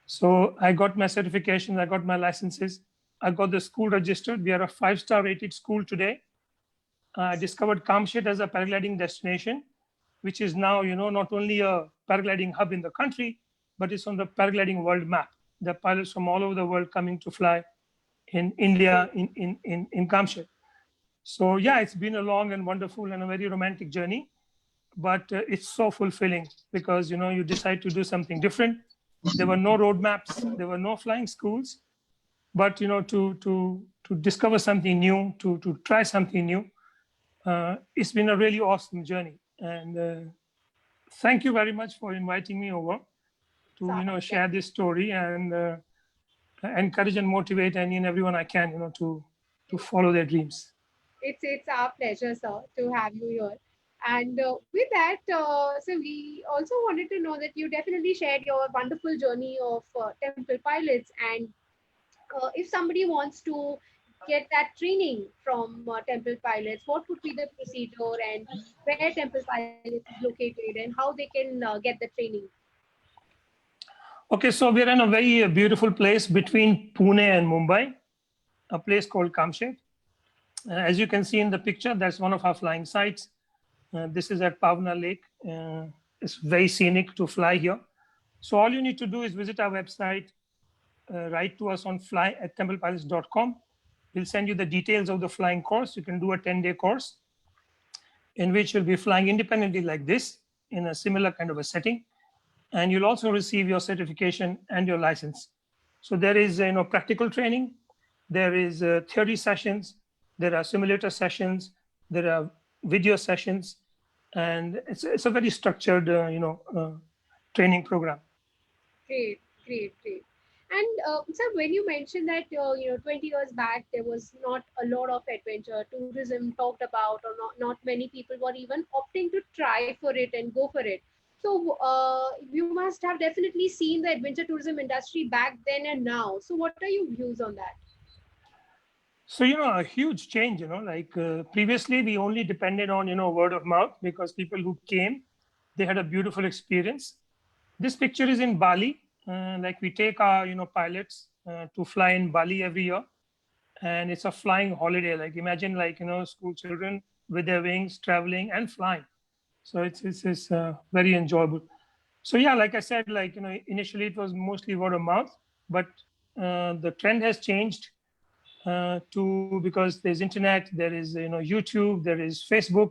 so I got my certifications, I got my licenses, I got the school registered. We are a 5-star rated school today. I discovered Kamshet as a paragliding destination, which is now, not only a paragliding hub in the country, but it's on the paragliding world map. There are pilots from all over the world coming to fly in India, in Kamshet. So yeah, it's been a long and wonderful and a very romantic journey, but it's so fulfilling because, you know, you decide to do something different. There were no roadmaps, there were no flying schools, but, you know, to discover something new, to try something new, it's been a really awesome journey. And thank you very much for inviting me over to, you know, share this story and encourage and motivate any and everyone I can, you know, to follow their dreams. It's our pleasure, sir, to have you here. And with that, so we also wanted to know that you definitely shared your wonderful journey of temple pilots. And if somebody wants to get that training from temple pilots, what would be the procedure and where temple pilots is located and how they can get the training? Okay, so we're in a very beautiful place between Pune and Mumbai, a place called Kamshet. As you can see in the picture, that's one of our flying sites. This is at Pavna Lake. It's very scenic to fly here. So all you need to do is visit our website, write to us on fly@templepilots.com. We'll send you the details of the flying course. You can do a 10-day course in which you'll be flying independently like this in a similar kind of a setting. And you'll also receive your certification and your license. So there is, you know, practical training, there is theory sessions, there are simulator sessions, there are video sessions, and it's a very structured, training program. Great, great, great. And sir, when you mentioned that 20 years back there was not a lot of adventure tourism talked about, or not many people were even opting to try for it and go for it. So you must have definitely seen the adventure tourism industry back then and now. So what are your views on that? So, you know, a huge change, you know, like previously we only depended on, you know, word of mouth because people who came, they had a beautiful experience. This picture is in Bali. Like we take our, you know, pilots to fly in Bali every year. And it's a flying holiday. Like imagine like, you know, school children with their wings traveling and flying. So it's very enjoyable. So yeah, like I said, like, you know, initially it was mostly word of mouth, but the trend has changed because there's internet, there is, you know, YouTube, there is Facebook.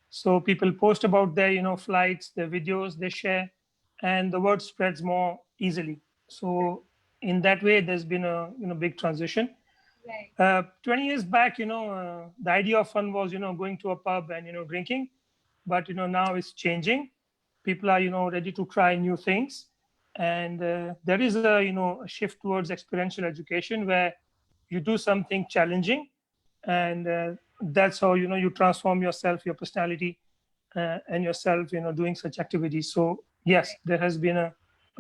So people post about their, you know, flights, their videos they share, and the word spreads more easily. So in that way, there's been a, you know, big transition. Right. 20 years back, you know, the idea of fun was, you know, going to a pub and, you know, drinking, but, you know, now it's changing. People are, you know, ready to try new things. And there is a, you know, a shift towards experiential education where you do something challenging, and that's how, you know, you transform yourself, your personality, and yourself, you know, doing such activities. So yes, there has been a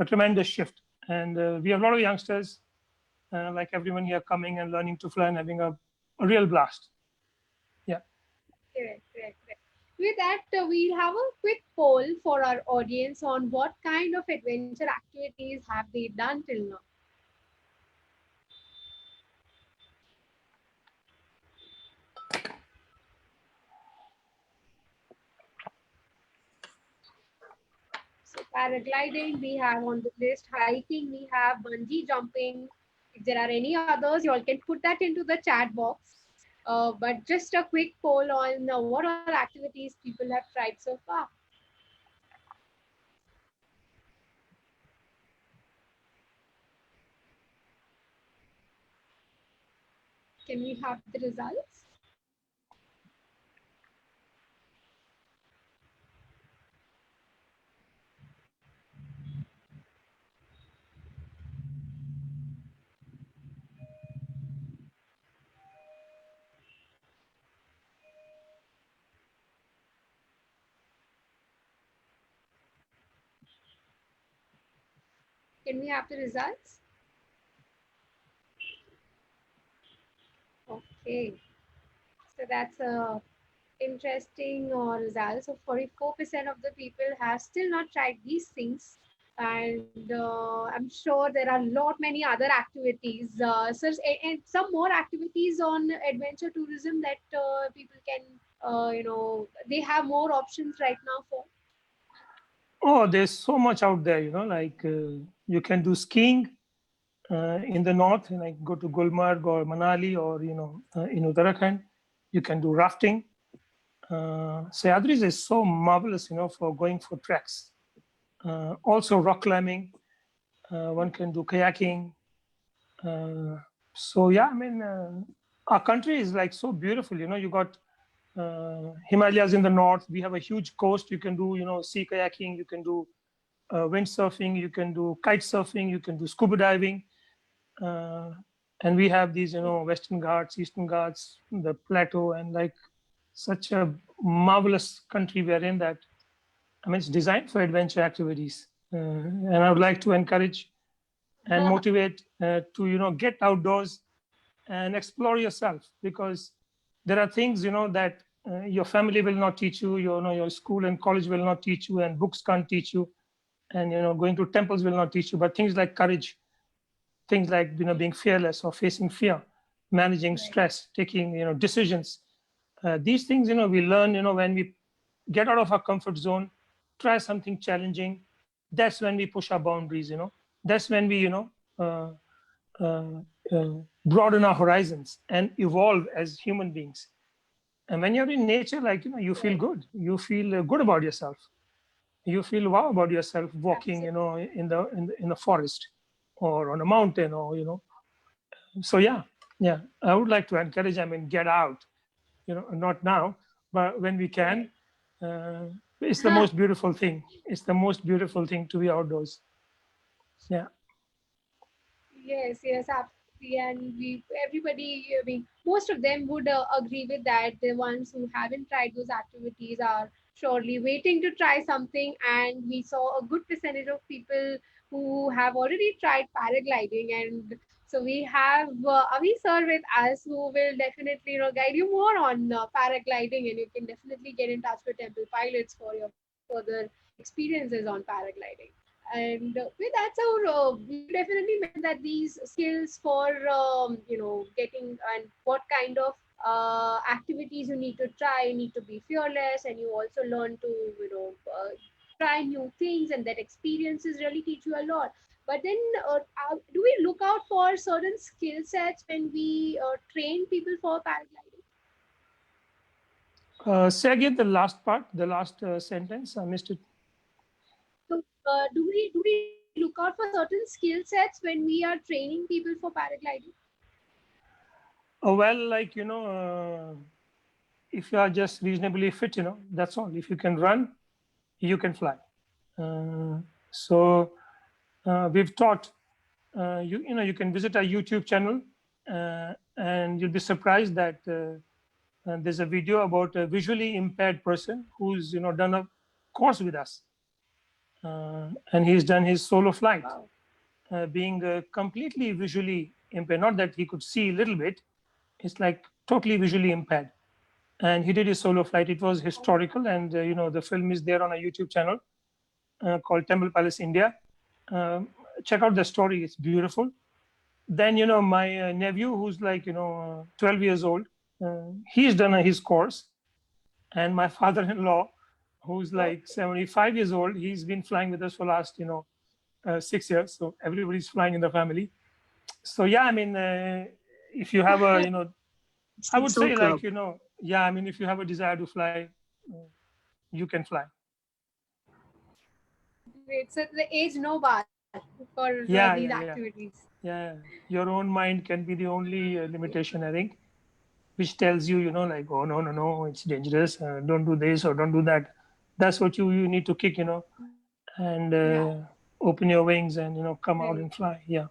tremendous shift, and we have a lot of youngsters like everyone here coming and learning to fly and having a real blast. Yeah. Correct, correct, correct. With that, we'll have a quick poll for our audience on what kind of adventure activities have they done till now. So paragliding we have on the list, hiking we have, bungee jumping. If there are any others, you all can put that into the chat box. But just a quick poll on what all activities people have tried so far. Can we have the results? Can we have the results? Okay, so that's a interesting result. So 44% of the people have still not tried these things, and I'm sure there are a lot many other activities. So and some more activities on adventure tourism that people can, they have more options right now for. Oh, there's so much out there, you know, like you can do skiing, in the north, like go to Gulmarg or Manali or, in Uttarakhand, you can do rafting. Sahyadris is so marvelous, for going for treks. Also rock climbing, one can do kayaking. So yeah, I mean, our country is like so beautiful, you got Himalayas in the north. We have a huge coast. You can do, sea kayaking, you can do windsurfing, you can do kite surfing, you can do scuba diving. And we have these, Western Ghats, Eastern Ghats, the plateau, and like such a marvelous country we are in that, I mean, it's designed for adventure activities. And I would like to encourage and motivate to, get outdoors and explore yourself, because there are things, that your family will not teach you, your school and college will not teach you, and books can't teach you. And, going to temples will not teach you, but things like courage, things like, being fearless or facing fear, managing stress, taking, decisions. These things, we learn, when we get out of our comfort zone, try something challenging. That's when we push our boundaries, that's when we, broaden our horizons and evolve as human beings. And when you're in nature, like, you feel good. You feel good about yourself. You feel wow about yourself walking, in the forest or on a mountain, or, so yeah. I would like to encourage, I mean, get out, not now, but when we can. It's the most beautiful thing. It's the most beautiful thing to be outdoors. Yeah. Yes, absolutely. And everybody, I mean, most of them would agree with that. The ones who haven't tried those activities are surely waiting to try something. And we saw a good percentage of people who have already tried paragliding. And so we have Avi sir with us, who will definitely, guide you more on paragliding, and you can definitely get in touch with Temple Pilots for your further experiences on paragliding. And with that, so you definitely mentioned that these skills for getting, and what kind of activities you need to try. You need to be fearless, and you also learn to try new things, and that experiences really teach you a lot. But then, do we look out for certain skill sets when we train people for paragliding? Say again the last part, the last sentence. I missed it. So, do we look out for certain skill sets when we are training people for paragliding? Well, like, if you are just reasonably fit, that's all. If you can run, you can fly. So we've taught, you can visit our YouTube channel, and you'll be surprised that there's a video about a visually impaired person who's, done a course with us. And he's done his solo flight. Wow. Being completely visually impaired, not that he could see a little bit, it's like totally visually impaired. And he did his solo flight. It was historical. And, the film is there on a YouTube channel called Temple Palace India. Check out the story. It's beautiful. Then, my nephew, who's like, 12 years old, he's done his course. And my father-in-law, who's like 75 years old, he's been flying with us for last, 6 years. So everybody's flying in the family. So yeah, I mean, if you have a, I would say like, I mean, if you have a desire to fly, you can fly. Great. So the age no bar for these activities. Yeah, your own mind can be the only limitation, I think, which tells you, like, oh, no, it's dangerous. Don't do this or don't do that. That's what you need to kick, and open your wings and, come out and fly. Yeah.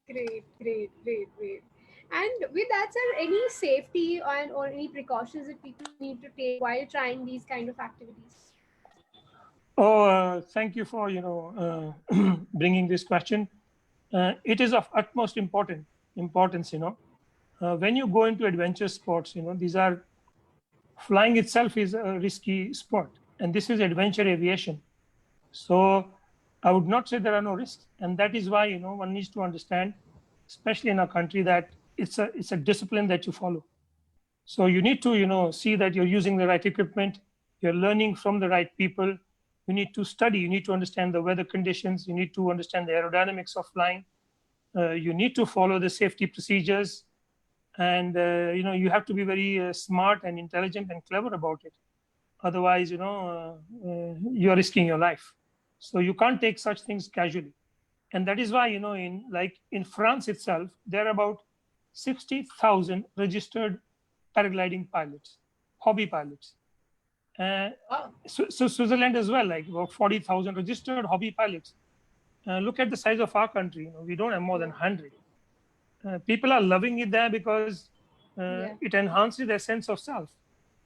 Great. And with that, sir, any safety or any precautions that people need to take while trying these kind of activities? Oh, thank you for, bringing this question. It is of utmost importance, when you go into adventure sports, flying itself is a risky sport, and this is adventure aviation. So I would not say there are no risks. And that is why, one needs to understand, especially in our country, that it's a discipline that you follow. So you need to, see that you're using the right equipment, you're learning from the right people, You need to study, you need to understand the weather conditions, you need to understand the aerodynamics of flying, you need to follow the safety procedures, and you have to be very smart and intelligent and clever about it. Otherwise, you are risking your life. So you can't take such things casually. And that is why, in France itself, there are about 60,000 registered paragliding pilots, hobby pilots. So Switzerland as well, like about 40,000 registered hobby pilots. Look at the size of our country. We don't have more than 100. People are loving it there because it enhances their sense of self.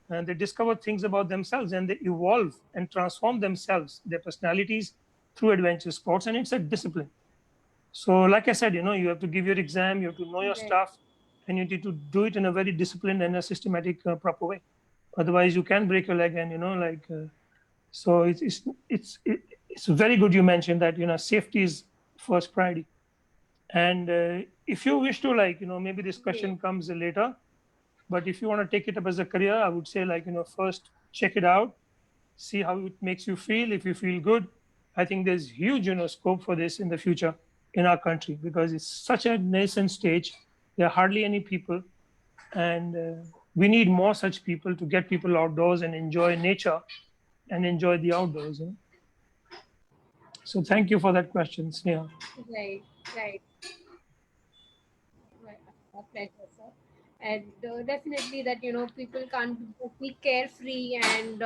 And they discover things about themselves, and they evolve and transform themselves, their personalities, through adventure sports. And it's a discipline. So like I said, you have to give your exam, you have to know your stuff, and you need to do it in a very disciplined and a systematic, proper way. Otherwise, you can break your leg, and so it's very good you mentioned that safety is first priority. And if you wish to, maybe this question comes later, but if you want to take it up as a career, I would say, first check it out, see how it makes you feel. If you feel good, I think there's huge scope for this in the future in our country, because it's such a nascent stage. There are hardly any people, and we need more such people to get people outdoors and enjoy nature and enjoy the outdoors. So thank you for that question, Sneha. Right. A pleasure, sir. And definitely that people can't be carefree and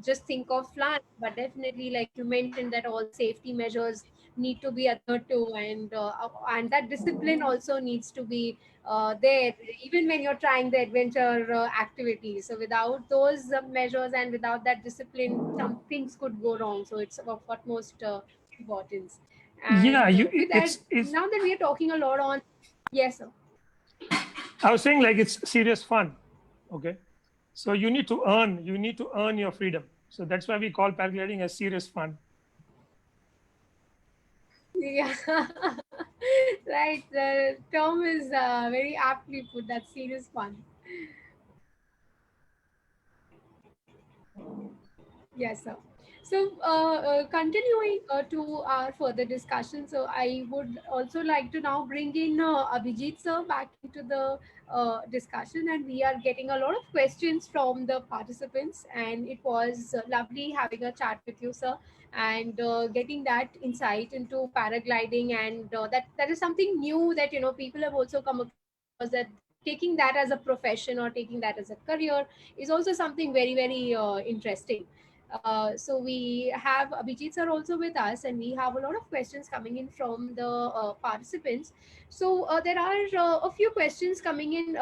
just think of flying, but definitely, like you mentioned, that all safety measures need to be adhered to, and that discipline also needs to be there, even when you're trying the adventure activities. So without those measures and without that discipline, some things could go wrong. So it's of utmost importance. And with that, now that we are talking a lot on, yes, sir. I was saying, it's serious fun. Okay. So you need to earn your freedom. So that's why we call paragliding as serious fun. Yeah. Right. The term is very aptly put, that serious fun. Yes, sir. So continuing to our further discussion, so I would also like to now bring in Abhijeet sir back into the discussion, and we are getting a lot of questions from the participants, and it was lovely having a chat with you, sir, and getting that insight into paragliding, and that is something new that people have also come across, that taking that as a profession or taking that as a career is also something very, very interesting. So we have Abhijeet sir also with us, and we have a lot of questions coming in from the participants. So there are a few questions coming in,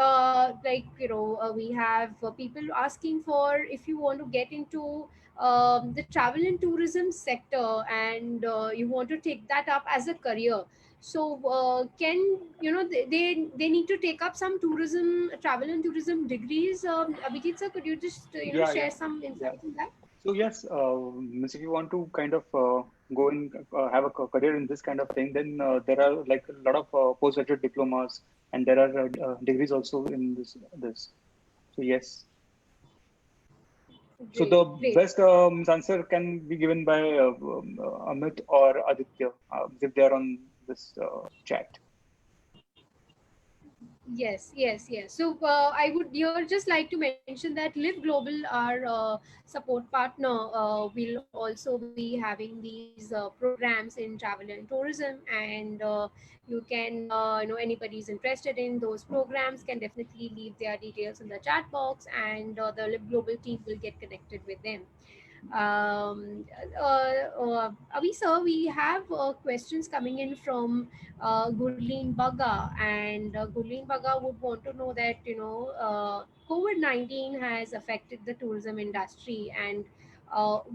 we have people asking for if you want to get into the travel and tourism sector, and you want to take that up as a career. So can they need to take up some travel and tourism degrees? Abhijeet sir, could you just share some insights on that? So yes, if you want to kind of go in, have a career in this kind of thing, then there are like a lot of postgraduate diplomas, and there are degrees also in this. So yes. Great, so the great. best answer can be given by Amit or Aditya if they are on this chat. Yes. So I would here just like to mention that Live Global, our support partner, will also be having these programs in travel and tourism, and you can, anybody is interested in those programs can definitely leave their details in the chat box, and the Live Global team will get connected with them. Avi sir, we have questions coming in from Gurleen Baga, and Gurleen Baga would want to know that COVID-19 has affected the tourism industry, and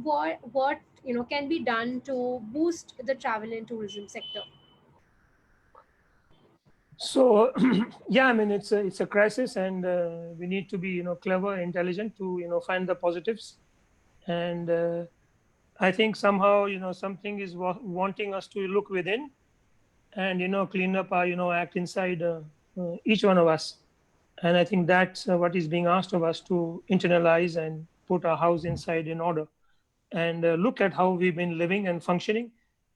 what can be done to boost the travel and tourism sector. So yeah, I mean it's a crisis, and we need to be clever, intelligent to find the positives. And I think somehow something is wanting us to look within and clean up our act inside each one of us. And I think that's what is being asked of us, to internalize and put our house inside in order. and look at how we've been living and functioning,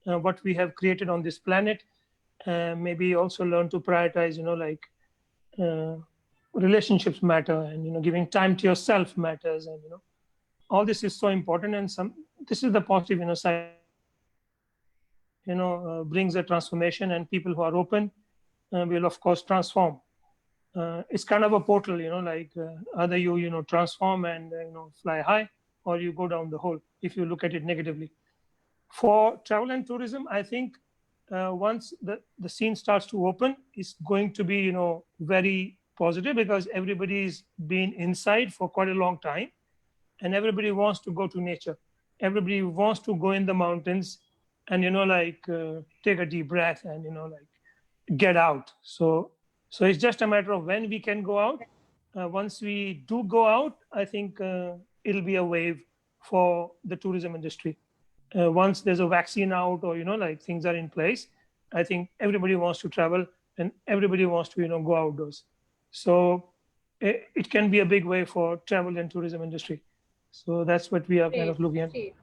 what we have created on this planet. Maybe also learn to prioritize, like relationships matter, and giving time to yourself matters, and all this is so important. And this is the positive side of brings a transformation, and people who are open will of course transform. It's kind of a portal, like either you transform and fly high, or you go down the hole if you look at it negatively. For travel and tourism, I think once the scene starts to open, it's going to be very positive, because everybody's been inside for quite a long time, and everybody wants to go to nature. Everybody wants to go in the mountains and take a deep breath and like get out. So it's just a matter of when we can go out. Once we do go out, I think it'll be a wave for the tourism industry. Once there's a vaccine out, or like things are in place, I think everybody wants to travel and everybody wants to go outdoors. So it can be a big wave for travel and tourism industry. So that's what we are kind of looking at. Great,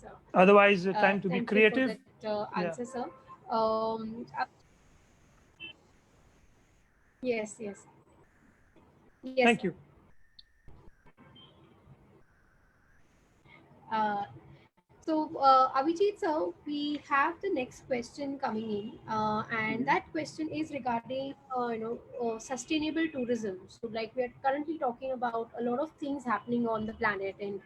sir. Otherwise, time to be creative. Thank you for that answer, sir. Yes. Thank you. So, Abhijeet sir, we have the next question coming in, and that question is regarding, sustainable tourism. So, like we are currently talking about a lot of things happening on the planet, and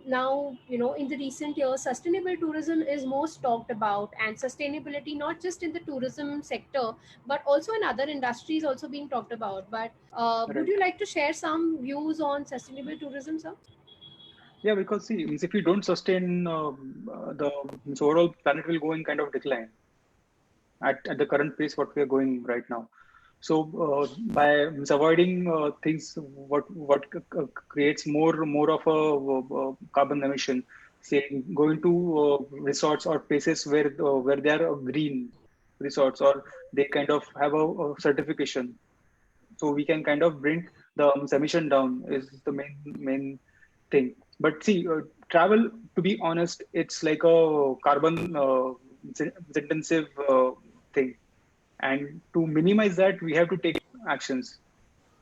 now, in the recent years, sustainable tourism is most talked about, and sustainability not just in the tourism sector, but also in other industries also being talked about. But would you like to share some views on sustainable tourism, sir? Yeah, because see, if we don't sustain the overall planet will go in kind of decline at the current pace what we are going right now. So by avoiding things what creates more of a carbon emission, say going to resorts or places where they are green resorts, or they kind of have a certification, so we can kind of bring the emission down is the main thing. But see, travel, to be honest, it's like a carbon intensive thing, and to minimize that, we have to take actions.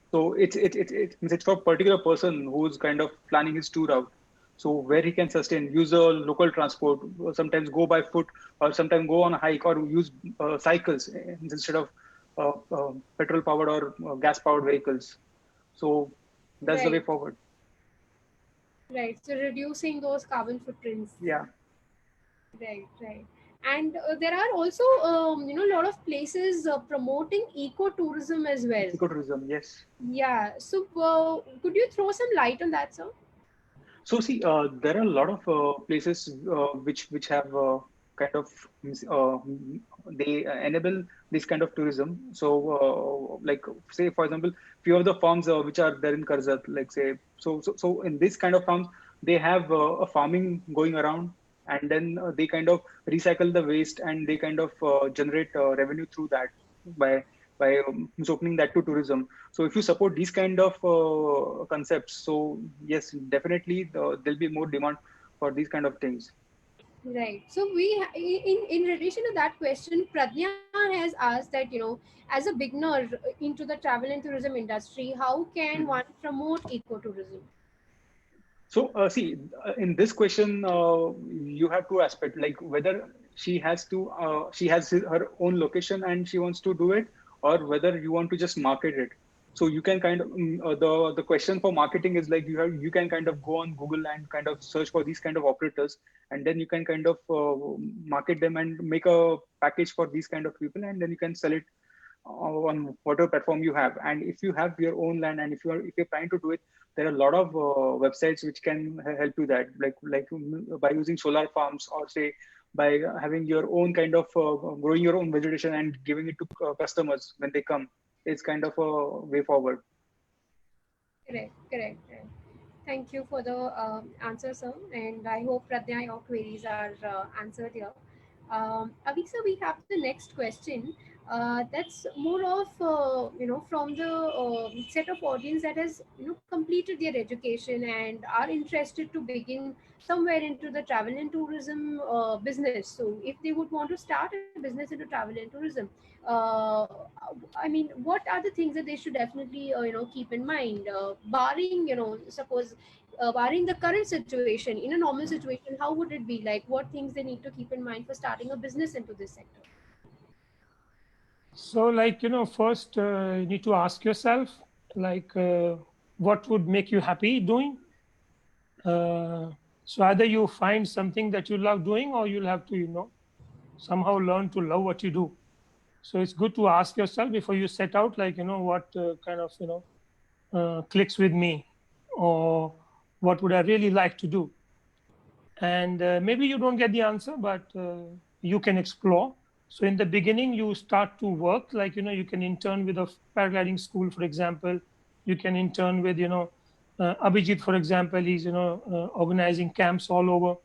So it's for a particular person who's kind of planning his tour out. So where he can sustain, use a local transport, sometimes go by foot, or sometimes go on a hike, or use cycles instead of petrol powered or gas powered vehicles. So that's the way forward. Right. So reducing those carbon footprints. Yeah. Right. And there are also, a lot of places promoting ecotourism as well. Ecotourism, yes. Yeah. So could you throw some light on that, sir? So see, there are a lot of places which have kind of they enable this kind of tourism. So like say for example, few of the farms which are there in Karjat, like say so in this kind of farms they have a farming going around, and then they kind of recycle the waste, and they kind of generate revenue through that by opening that to tourism. So if you support these kind of concepts, so yes, definitely there'll be more demand for these kind of things. Right. So we, in relation to that question, Pradnya has asked that, as a beginner into the travel and tourism industry, how can one promote ecotourism? So see, in this question, you have two aspects, like whether she has her own location and she wants to do it, or whether you want to just market it. So you can kind of the question for marketing is like you can kind of go on Google and kind of search for these kind of operators, and then you can kind of market them and make a package for these kind of people, and then you can sell it on whatever platform you have. And if you have your own land, and if you're trying to do it, there are a lot of websites which can help you that, like by using solar farms, or say by having your own kind of growing your own vegetation and giving it to customers when they come. It's kind of a way forward. Correct. Thank you for the answer, sir. And I hope, Pradnya, your queries are answered here. Avik sir, we have the next question. That's more of from the set of audience that has completed their education and are interested to begin somewhere into the travel and tourism business. So if they would want to start a business into travel and tourism, uh, I mean, what are the things that they should definitely keep in mind, barring suppose barring the current situation, in a normal situation, how would it be like? What things they need to keep in mind for starting a business into this sector? So, like, first you need to ask yourself, like, what would make you happy doing? So either you find something that you love doing, or you'll have to, somehow learn to love what you do. So it's good to ask yourself before you set out, like, what kind of, clicks with me, or what would I really like to do? And maybe you don't get the answer, but you can explore. So in the beginning, you start to work, like, you can intern with a paragliding school, for example. You can intern with, Abhijeet, for example, he's, organizing camps all over.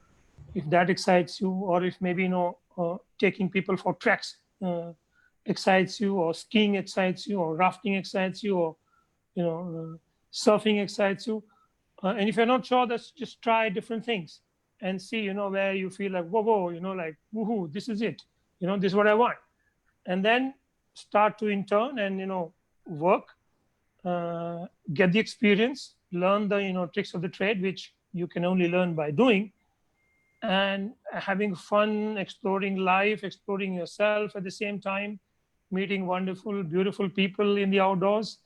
If that excites you, or if maybe, taking people for treks excites you, or skiing excites you, or rafting excites you, or, surfing excites you. And if you're not sure, let's just try different things and see, where you feel like, whoa, like, woohoo, this is it. This is what I want. And then start to intern and, work, get the experience, learn the, tricks of the trade, which you can only learn by doing, and having fun, exploring life, exploring yourself at the same time, meeting wonderful, beautiful people in the outdoors.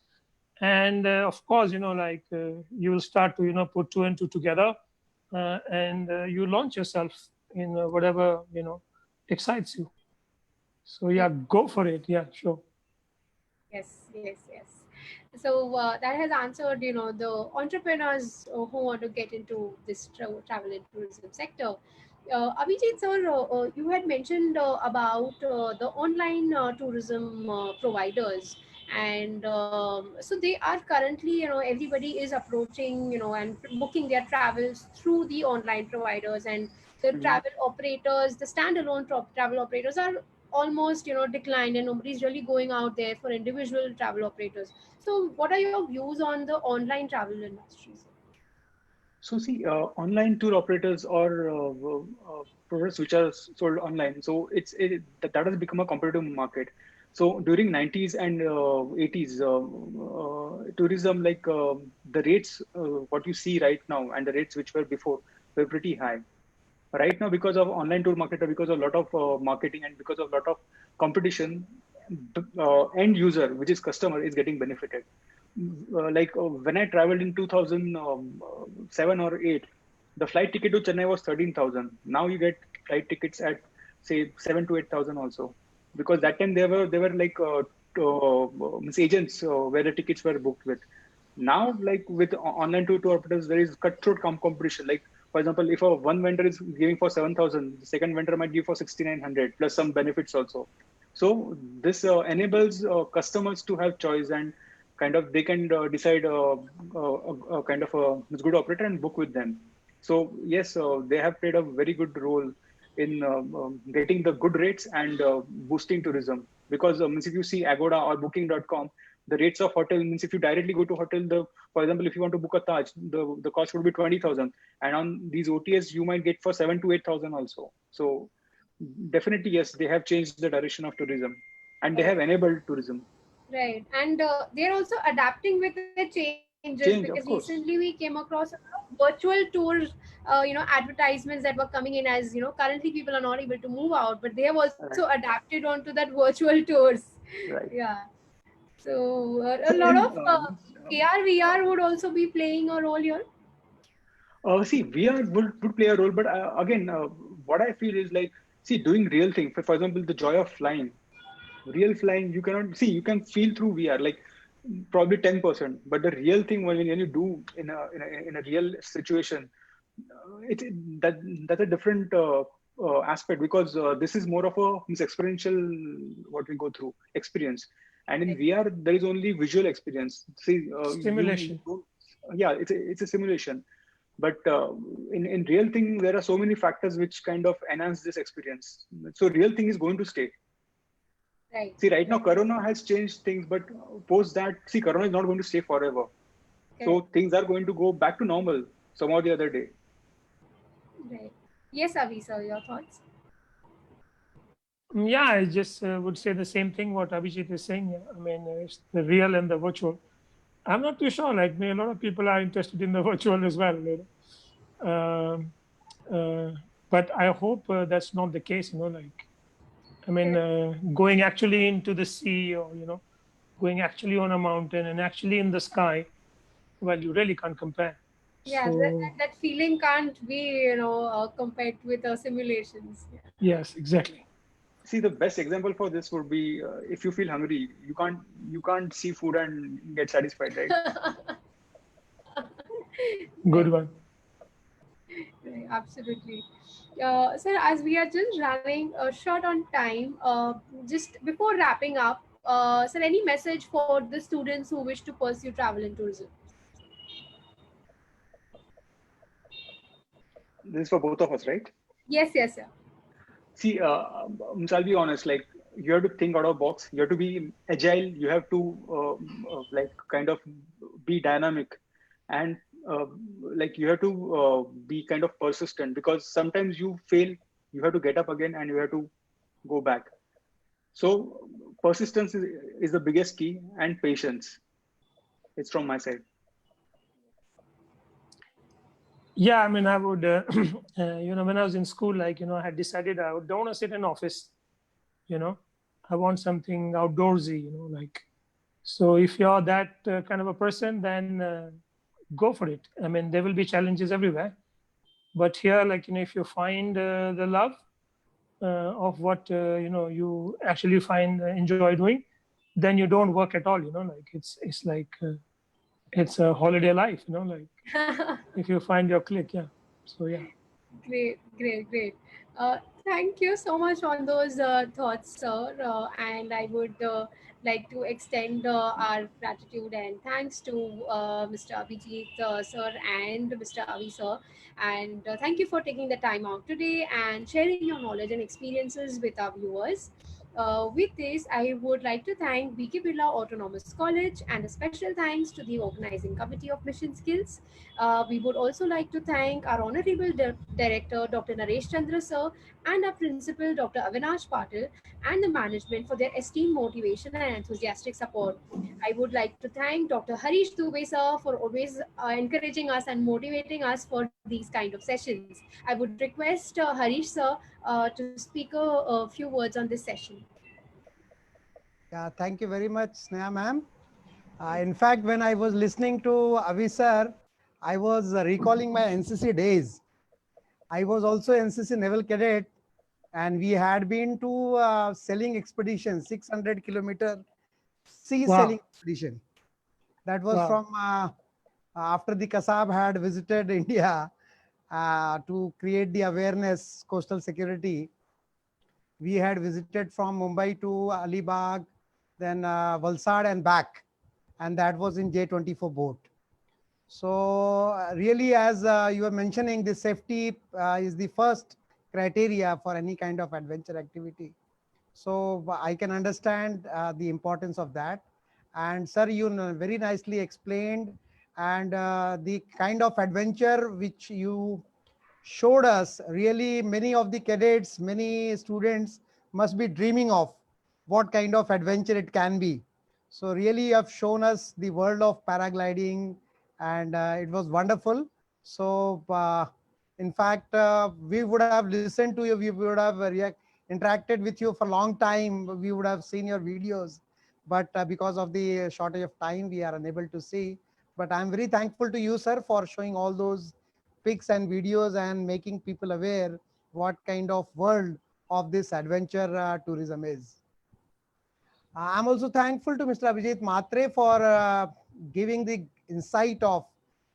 And of course, you will start to, put two and two together, and you launch yourself in whatever, excites you. So yeah, go for it. Yeah, sure. Yes. So that has answered, the entrepreneurs who want to get into this travel and tourism sector. Abhijeet sir, you had mentioned about the online tourism providers, and so they are currently, everybody is approaching, and booking their travels through the online providers, and the travel operators, the standalone travel operators are almost declined, and nobody's really going out there for individual travel operators. So what are your views on the online travel industries? So see, online tour operators or products which are sold online. So that has become a competitive market. So during 90s and 80s, tourism, like the rates, what you see right now and the rates which were before were pretty high. Right now, because of online tour marketer, because of a lot of marketing and because of a lot of competition, the end user, which is customer, is getting benefited. When I traveled in 2007 or 8, the flight ticket to Chennai was 13,000. Now you get flight tickets at say 7 to 8,000 also, because that time they were like agents where the tickets were booked with. Now, like with online tour operators, there is cutthroat competition. Like for example, if one vendor is giving for 7,000, the second vendor might give for 6,900 plus some benefits also. So this enables customers to have choice, and kind of they can decide kind of a good operator and book with them. So yes, they have played a very good role in getting the good rates and boosting tourism. Because if you see Agoda or Booking.com, the rates of hotel means if you directly go to hotel, for example, if you want to book a Taj, the cost would be 20,000, and on these OTAs you might get for 7 to 8,000 also. So definitely yes, they have changed the direction of tourism, and they have enabled tourism. Right, and they're also adapting with the changes, because Change, of recently we course. came across a lot of virtual tours, advertisements that were coming in. As currently people are not able to move out, but they have also Right, adapted onto that virtual tours. right. Yeah. So a So lot in of AR VR would also be playing a role here. see, VR would play a role, but again, what I feel is like, see, doing real thing. For example, the joy of flying, real flying, you cannot see. You can feel through VR, like probably 10%. But the real thing, when you do in a real situation, it's that that's a different aspect, because this is more of a experiential what we go through experience, and in VR there is only visual experience. See, you Stimulation. don't, yeah, it's a simulation, but in real thing there are so many factors which kind of enhance this experience. So real thing is going to stay. Right. See, right now, Corona has changed things, but post that, see, Corona is not going to stay forever. So Correct. things are going to go back to normal some or the other day. Right. Yes, Avi, sir, your thoughts? Yeah, I just would say the same thing what Abhijit is saying. Yeah. I mean, it's the real and the virtual. I'm not too sure. Like me, a lot of people are interested in the virtual as well. You know? But I hope that's not the case. You know, like I mean, going actually into the sea, or going actually on a mountain and actually in the sky. Well, you really can't compare. Yeah, So that feeling can't be, compared with simulations. Yeah. yes, exactly. See, the best example for this would be if you feel hungry, you can't see food and get satisfied, right? Good Right, one. right, absolutely. Sir, as we are just running short on time, just before wrapping up, sir, any message for the students who wish to pursue travel and tourism? This is for both of us, right? Yes, yes, sir. See, I'll be honest. Like you have to think out of box. You have to be agile. You have to like kind of be dynamic, and like you have to be kind of persistent because sometimes you fail. You have to get up again, and you have to go back. So persistence is the biggest key, and patience. It's from my side. Yeah, I mean, I would, when I was in school, like, I had decided don't want to sit in office, you know, I want something outdoorsy, like, so if you're that kind of a person, then go for it. I mean, there will be challenges everywhere, but here, like, if you find the love of what, you actually find enjoy doing, then you don't work at all, like it's like, it's a holiday life, like if you find your click, yeah. So yeah. Great, great, great. Thank you so much on those thoughts, sir. And I would like to extend our gratitude and thanks to Mr. Abhijeet sir and Mr. Avi sir. And thank you for taking the time out today and sharing your knowledge and experiences with our viewers. With this, I would like to thank BK Birla Autonomous College and a special thanks to the organizing committee of Mission Skills. We would also like to thank our Honorable Director, Dr. Naresh Chandra Sir, and our Principal, Dr. Avinash Patil, and the management for their esteemed motivation and enthusiastic support. I would like to thank Dr. Harish Dubey Sir for always encouraging us and motivating us for these kind of sessions. I would request Harish Sir to speak a few words on this session. Yeah, thank you very much, Sneha ma'am. In fact, when I was listening to Avi sir, I was recalling my NCC days. I was also NCC Naval Cadet, and we had been to sailing expedition, 600-kilometer sea sailing Wow. expedition. That was Wow. from after the Kasab had visited India to create the awareness, coastal security. We had visited from Mumbai to Alibag, then Valsad and back, and that was in J24 boat. So really, as you were mentioning, the safety is the first criteria for any kind of adventure activity. So I can understand the importance of that. And sir, you very nicely explained, and the kind of adventure which you showed us, really many of the cadets, many students must be dreaming of what kind of adventure it can be. So really you have shown us the world of paragliding, and it was wonderful. So in fact, we would have listened to you, we would have interacted with you for a long time, we would have seen your videos, but because of the shortage of time, we are unable to see. But I'm very thankful to you, sir, for showing all those pics and videos and making people aware what kind of world of this adventure tourism is. I'm also thankful to Mr. Abhijeet Mhatre for giving the insight of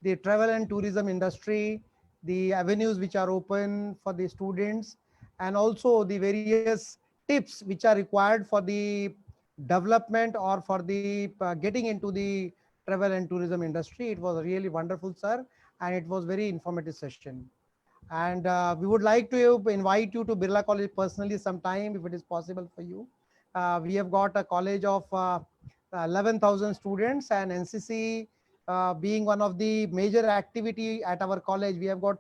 the travel and tourism industry, the avenues which are open for the students, and also the various tips which are required for the development or for the getting into the travel and tourism industry. It was really wonderful, sir, and it was very informative session. And we would like to invite you to Birla College personally sometime if it is possible for you. we have got a college of 11,000 students, and NCC being one of the major activity at our college. We have got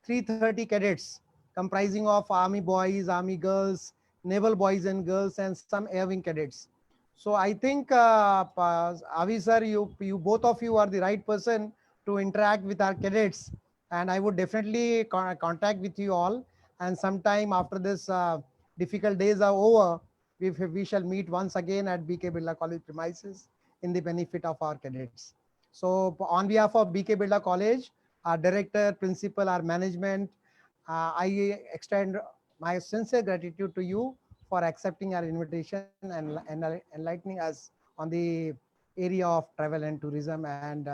330 cadets comprising of Army boys, Army girls, Naval boys and girls, and some Air Wing cadets. So I think, Avi sir, you both of you are the right person to interact with our cadets, and I would definitely contact with you all. And sometime after this difficult days are over, we shall meet once again at BK Birla College premises in the benefit of our cadets. So on behalf of BK Birla College, our director, principal, our management, I extend my sincere gratitude to you for accepting our invitation and enlightening us on the area of travel and tourism and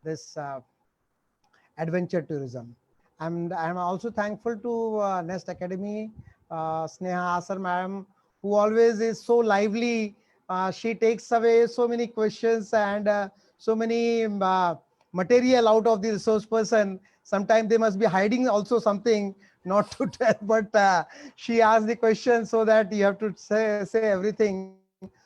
this adventure tourism. I'm also thankful to Nest Academy, Sneha Asar ma'am, who always is so lively. She takes away so many questions and so many material out of the resource person. Sometimes they must be hiding also something not to tell, but she asks the question so that you have to say everything.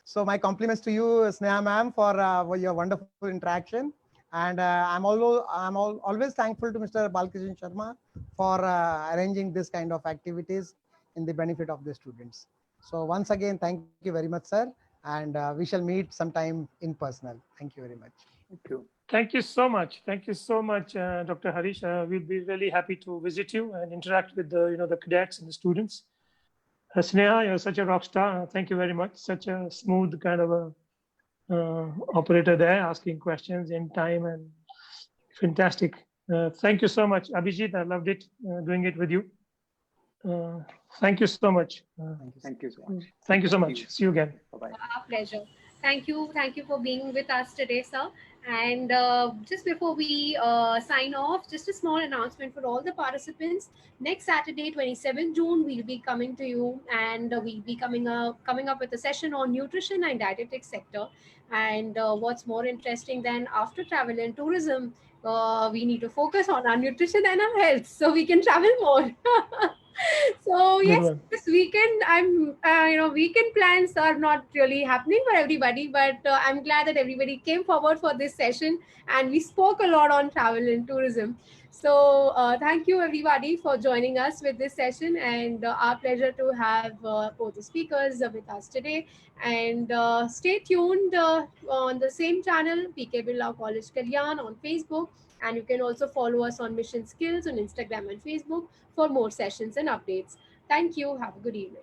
So my compliments to you, Sneha ma'am, for your wonderful interaction. And always thankful to Mr. Balkishan Sharma for arranging this kind of activities in the benefit of the students. So once again, thank you very much, sir. And we shall meet sometime in personal. Thank you very much. Thank you. Thank you so much. Thank you so much, Dr. Harish. We'll be really happy to visit you and interact with the cadets and the students. Sneha, you're such a rock star. Thank you very much. Such a smooth kind of a operator there, asking questions in time, and fantastic. Thank you so much, Abhijeet. I loved it doing it with you. Thank you so much. Thank you so much. Thank you so much. See you again. Bye-bye. Our pleasure. Thank you for being with us today, sir. And just before we sign off, just a small announcement for all the participants. Next Saturday, 27 June, we'll be coming to you, and we'll be coming up with a session on nutrition and dietetics sector. And what's more interesting than after travel and tourism, we need to focus on our nutrition and our health so we can travel more. So yes, this weekend weekend plans are not really happening for everybody, but I'm glad that everybody came forward for this session, and we spoke a lot on travel and tourism. So thank you everybody for joining us with this session, and our pleasure to have both the speakers with us today. And stay tuned on the same channel, BK Birla College Kalyan on Facebook, and you can also follow us on Mission Skills on Instagram and Facebook for more sessions and updates. Thank you. Have a good evening.